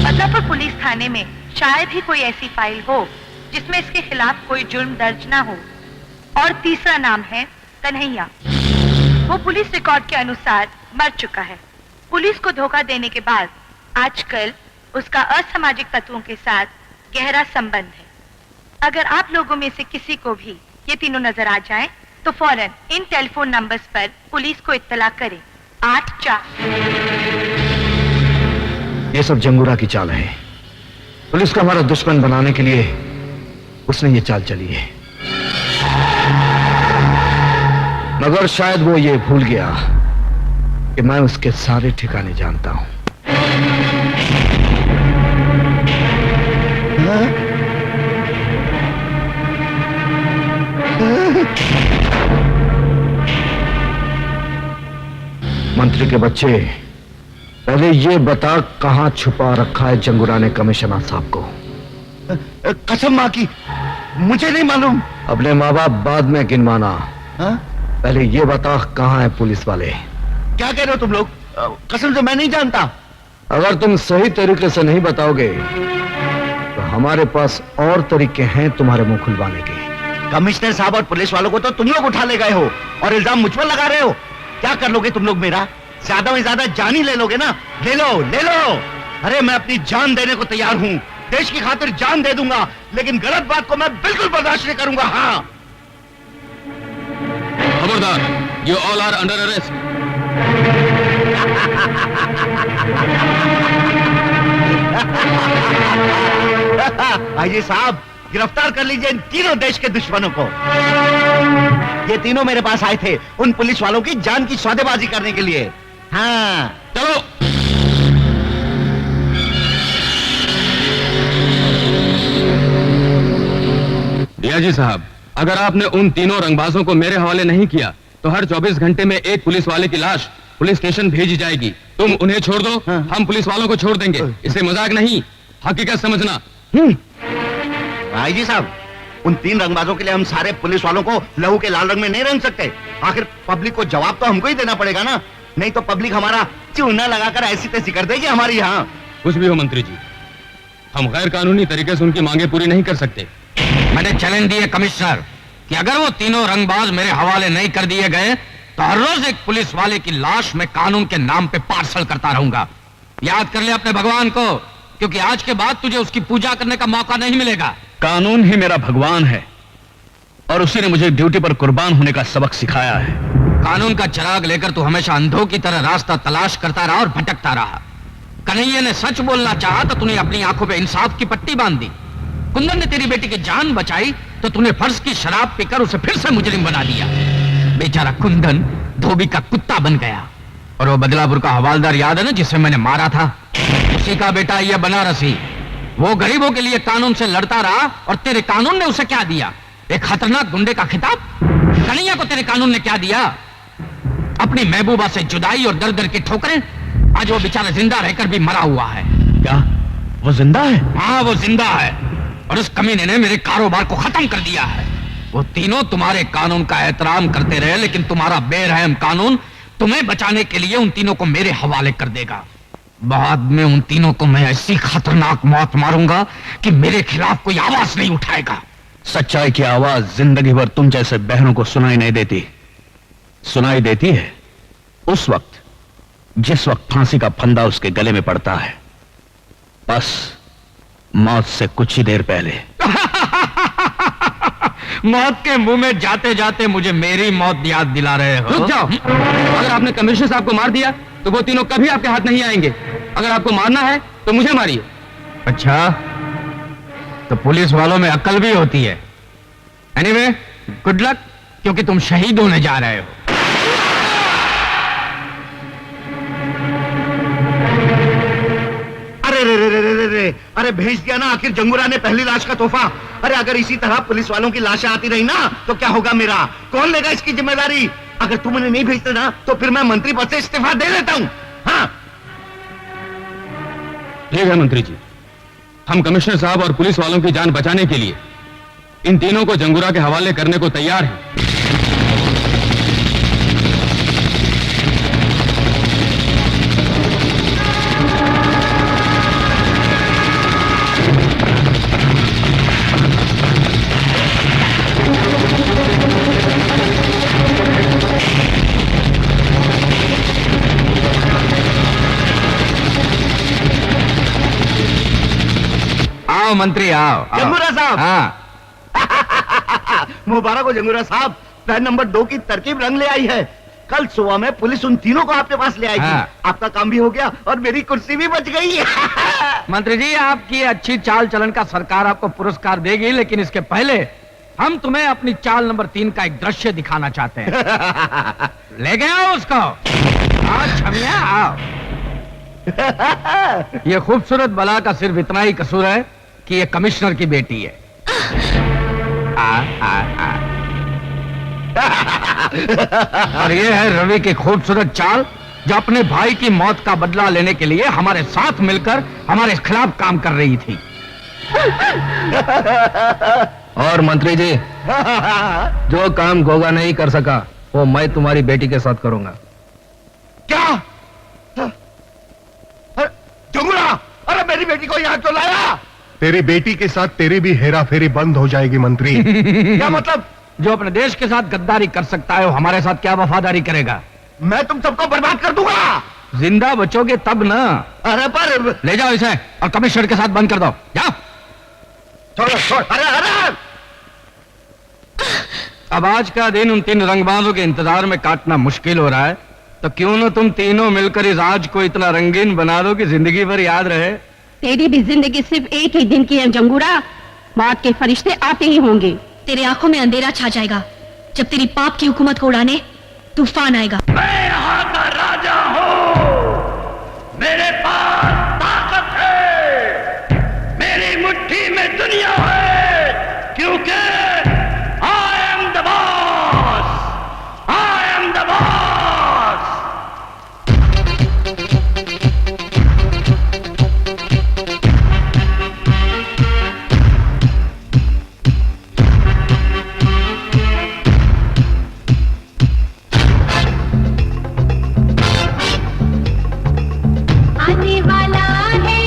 बदलापुर पुलिस थाने में शायद ही कोई ऐसी फाइल हो जिसमें इसके खिलाफ कोई जुर्म दर्ज ना हो। और तीसरा नाम है कन्हैया। वो पुलिस रिकॉर्ड के अनुसार मर चुका है। पुलिस को धोखा देने के बाद आजकल उसका असामाजिक तत्वों के साथ गहरा संबंध है। अगर आप लोगों में से किसी को भी ये तीनों नजर आ जाएं, तो फौरन इन टेलीफोन नंबर्स पर पुलिस को इत्तला करें। 84। ये सब जंगूरा की चाल है। पुलिस को हमारा दुश्मन बनाने के लिए उसने ये चाल चली है, मगर शायद वो ये भूल गया कि मैं उसके सारे ठिकाने जानता हूं। मंत्री के बच्चे, पहले ये बता कहां छुपा रखा है जंगूरा ने कमिश्नर साहब को? कसम मां की, मुझे नहीं मालूम। अपने माँ बाप बाद में गिनवाना, पहले ये बता कहां है पुलिस वाले? क्या कह रहे हो तुम लोग? कसम से मैं नहीं जानता। अगर तुम सही तरीके से नहीं बताओगे तो हमारे पास और तरीके हैं तुम्हारे मुंह खुलवाने के। कमिश्नर साहब और पुलिस वालों को तो तुम लोग उठा ले गए हो और इल्जाम मुझ पर लगा रहे हो। क्या कर लोगे तुम लोग मेरा? ज्यादा में ज्यादा जान ही ले लोगे ना? ले लो, ले लो। अरे मैं अपनी जान देने को तैयार हूं, देश की खातिर जान दे दूंगा, लेकिन गलत बात को मैं बिल्कुल बर्दाश्त नहीं करूंगा। हाँ, खबरदार, you all are under arrest. आइए साहब, गिरफ्तार कर लीजिए इन तीनों देश के दुश्मनों को। ये तीनों मेरे पास आए थे उन पुलिस वालों की जान की सौदेबाजी करने के लिए। हाँ चलो। डीआईजी साहब, अगर आपने उन तीनों रंगबाजों को मेरे हवाले नहीं किया तो हर 24 घंटे में एक पुलिस वाले की लाश पुलिस स्टेशन भेजी जाएगी। तुम उन्हें छोड़ दो, हम पुलिस वालों को छोड़ देंगे। इसे मजाक नहीं, हकीकत समझना। भाई जी साहब, उन 3 रंगबाजों के लिए हम सारे पुलिस वालों को लहू के लाल रंग में नहीं रंग सकते। आखिर पब्लिक को जवाब तो हमको ही देना पड़ेगा ना, नहीं तो पब्लिक हमारा चूना लगाकर ऐसी तैसी कर देगी हमारी यहाँ। कुछ भी हो मंत्री जी, हम गैर कानूनी तरीके से उनकी मांगे पूरी नहीं कर सकते। मैंने चैलेंज दिए कमिश्नर कि अगर वो तीनों रंगबाज मेरे हवाले नहीं कर दिए गए तो हर रोज एक पुलिस वाले की लाश मैं कानून के नाम पे पार्सल करता रहूंगा। याद कर ले अपने भगवान को, क्योंकि आज के बाद तुझे उसकी पूजा करने का मौका नहीं मिलेगा। कानून ही मेरा भगवान है और उसी ने मुझे ड्यूटी पर कुर्बान होने का सबक सिखाया है। कानून का चिराग लेकर तू हमेशा अंधों की तरह रास्ता तलाश करता रहा और भटकता रहा। कन्हैया ने सच बोलना चाहा तो तूने अपनी आंखों पे इंसाफ की पट्टी बांध दी। कुंदन ने तेरी बेटी की जान बचाई तो तूने फर्ज की शराब पीकर उसे फिर से मुजरिम बना दिया। बेचारा कुंदन धोबी का कुत्ता बन गया। और वो बदलापुर का हवालदार याद है ना, जिसे मैंने मारा था? उसी का बेटा ये बनारसी, वो गरीबों के लिए कानून से लड़ता रहा और तेरे कानून ने उसे क्या दिया? एक खतरनाक गुंडे का खिताब। कन्हैया को तेरे कानून ने क्या दिया? अपनी महबूबा से जुदाई और दर दर की ठोकरें। आज वो बेचारा जिंदा रहकर भी मरा हुआ है। क्या वो जिंदा है? हाँ, वो जिंदा है और उस कमीने ने मेरे कारोबार को खत्म कर दिया है। वो तीनों तुम्हारे कानून का एहतराम करते रहे, लेकिन तुम्हारा बेरहम कानून तुम्हें बचाने के लिए उन तीनों को मेरे हवाले कर देगा। बाद में उन तीनों को मैं ऐसी खतरनाक मौत मारूंगा कि मेरे खिलाफ कोई आवाज नहीं उठाएगा। सच्चाई की आवाज जिंदगी भर तुम जैसे बहनों को सुनाई नहीं देती। सुनाई देती है उस वक्त जिस वक्त फांसी का फंदा उसके गले में पड़ता है, बस मौत से कुछ ही देर पहले। मौत के मुंह में जाते जाते मुझे मेरी मौत याद दिला रहे हो। रुक जाओ। अगर आपने कमिश्नर साहब को मार दिया तो वो तीनों कभी आपके हाथ नहीं आएंगे। अगर आपको मारना है तो मुझे मारिए। अच्छा, तो पुलिस वालों में अक्ल भी होती है। एनीवे, गुड लक, क्योंकि तुम शहीद होने जा रहे हो। अरे भेज दिया ना आखिर जंगूरा ने पहली लाश का तोहफा। अरे अगर इसी तरह पुलिस वालों की लाशें आती रही ना तो क्या होगा मेरा? कौन लेगा इसकी जिम्मेदारी? अगर तुम उन्हें नहीं भेजते ना तो फिर मैं मंत्री पद से इस्तीफा दे देता हूं। हाँ ठीक है मंत्री जी, हम कमिश्नर साहब और पुलिस वालों की जान बचाने के लिए इन तीनों को जंगूरा के हवाले करने को तैयार हैं। आओ मंत्री, आओ। जंगूरा साहब। हाँ। मुबारक हो जंगूरा साहब, प्लान नंबर 2 की तरकीब रंग ले आई है। कल सुबह में पुलिस उन तीनों को आपके पास ले आएगी। हाँ। आपका काम भी हो गया और मेरी कुर्सी भी बच गई। मंत्री जी, आपकी अच्छी चाल चलन का सरकार आपको पुरस्कार देगी, लेकिन इसके पहले हम तुम्हें अपनी चाल नंबर 3 का एक दृश्य दिखाना चाहते हैं। ले गए आओ उसको। आओ छमिया, आओ। ये खूबसूरत बला का सिर्फ इतना ही कसूर है कि ये कमिश्नर की बेटी है। और ये है रवि की खूबसूरत चाल, जो अपने भाई की मौत का बदला लेने के लिए हमारे साथ मिलकर हमारे खिलाफ काम कर रही थी। और मंत्री जी, जो काम गोगा नहीं कर सका वो मैं तुम्हारी बेटी के साथ करूंगा। क्या? जंगूरा, अरे मेरी बेटी को यहाँ क्यों लाया? तेरी बेटी के साथ तेरी भी हेरा फेरी बंद हो जाएगी मंत्री। क्या मतलब? जो अपने देश के साथ गद्दारी कर सकता है वो हमारे साथ क्या वफादारी करेगा? मैं तुम सबको बर्बाद कर दूंगा। जिंदा बचोगे तब ना। अरे पर ले जाओ इसे और कमिश्नर के साथ बंद कर दो। जाओ। छोड़। अरे अब आज का दिन उन 3 रंगबाजों के इंतजार में काटना मुश्किल हो रहा है, तो क्यों ना तुम तीनों मिलकर इस आज को इतना रंगीन बना दो कि जिंदगी भर याद रहे। तेरी भी जिंदगी सिर्फ एक ही दिन की है जंगूरा। मौत के फरिश्ते आते ही होंगे। तेरे आंखों में अंधेरा छा जाएगा जब तेरी पाप की हुकूमत को उड़ाने तूफान आएगा। मैं यहाँ का राजा हूँ, मेरे पास ताकत है, मेरी मुट्ठी में दुनिया है, क्योंकि I am the boss, I am the boss। आने वाला है,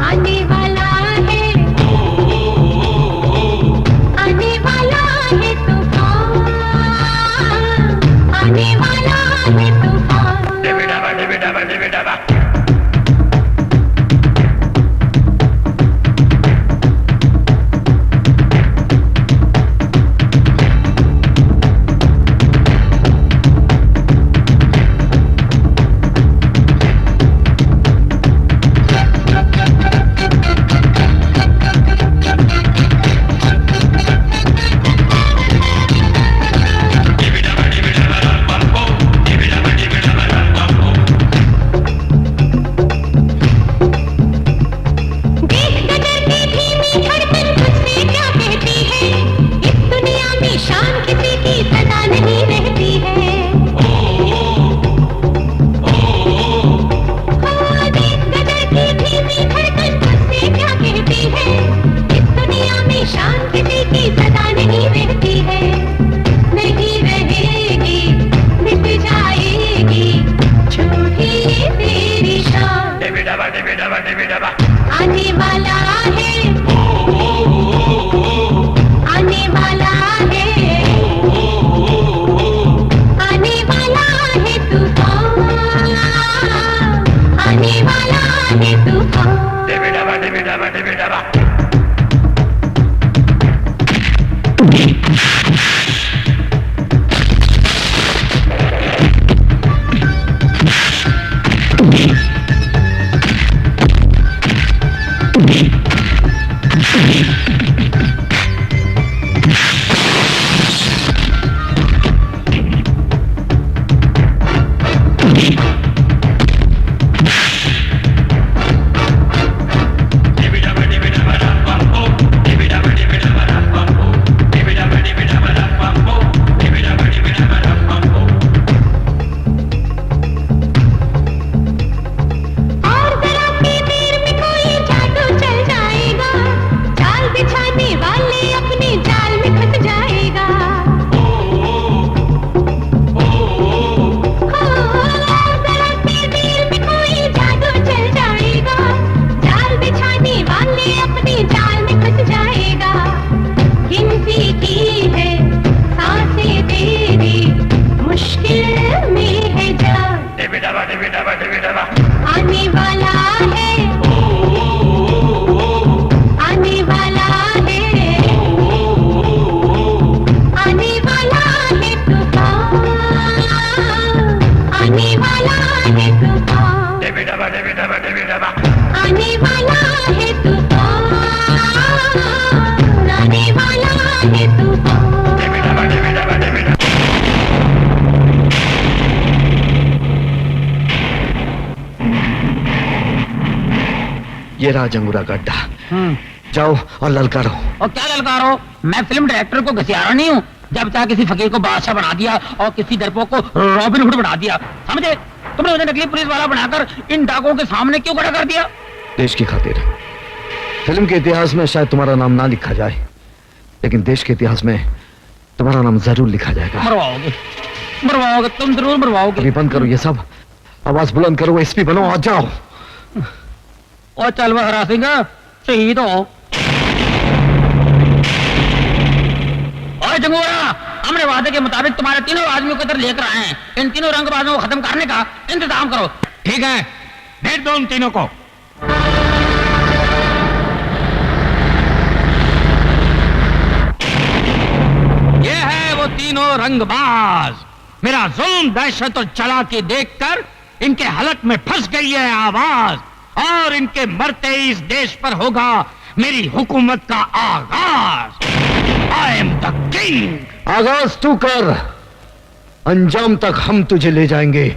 आने वाला है, आने वाला है तूफान, आने वाला है तूफान। डिबिडाबा डिबिडाबा डिबिडाबा। आने वाला है, आने वाला है, आने वाला है तूफान, आने वाला है तूफान। डिबिडाबा डिबिडाबा डिबिडाबा। आने वाला है, आने वाला है, आने वाला है तूफान, आने वाला है तूफान। डिबिडाबा डिबिडाबा डिबिडाबा। आने वाला है तूफान, आने वाला है तूफान। डिबिडाबा डिबिडाबा डिबिडाबा। ये रहा जंगूरा का अड्डा, जाओ और ललकारो। और क्या ललकारो? मैं फिल्म डायरेक्टर को घसियारा नहीं हूँ। जब चाहे किसी फकीर को बादशाह बना दिया और किसी दरपोक को रॉबिन हुड बना दिया, समझे? तुमने मुझे नकली पुलिस वाला बनाकर इन डाकुओं के सामने क्यों खड़ा कर दिया? देश की खातिर। फिल्म के इतिहास में शायद तुम्हारा नाम ना लिखा जाए, लेकिन देश के इतिहास में तुम्हारा नाम जरूर लिखा जाएगा। मरवाओगे, मरवाओगे, तुम जरूर मरवाओगे। अभी बंद करो ये सब, आवाज बुलंद करो, एसपी बनो, आ जाओ। और चल वह हरा सिंह, शहीद हो। और जंगूरा, हमने वादे के मुताबिक तुम्हारे तीनों आदमियों को इधर लेकर आए हैं। इन तीनों रंगबाजों को खत्म करने का इंतजाम करो। ठीक है, भेज दो उन तीनों को। ये है वो तीनों रंगबाज। मेरा जुल्म, दहशत और चालाकी देखकर इनके हलक में फंस गई है आवाज, और इनके मरते इस देश पर होगा मेरी हुकूमत का आगाज। I am the king. आगाज तू कर, अंजाम तक हम तुझे ले जाएंगे।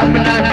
अपना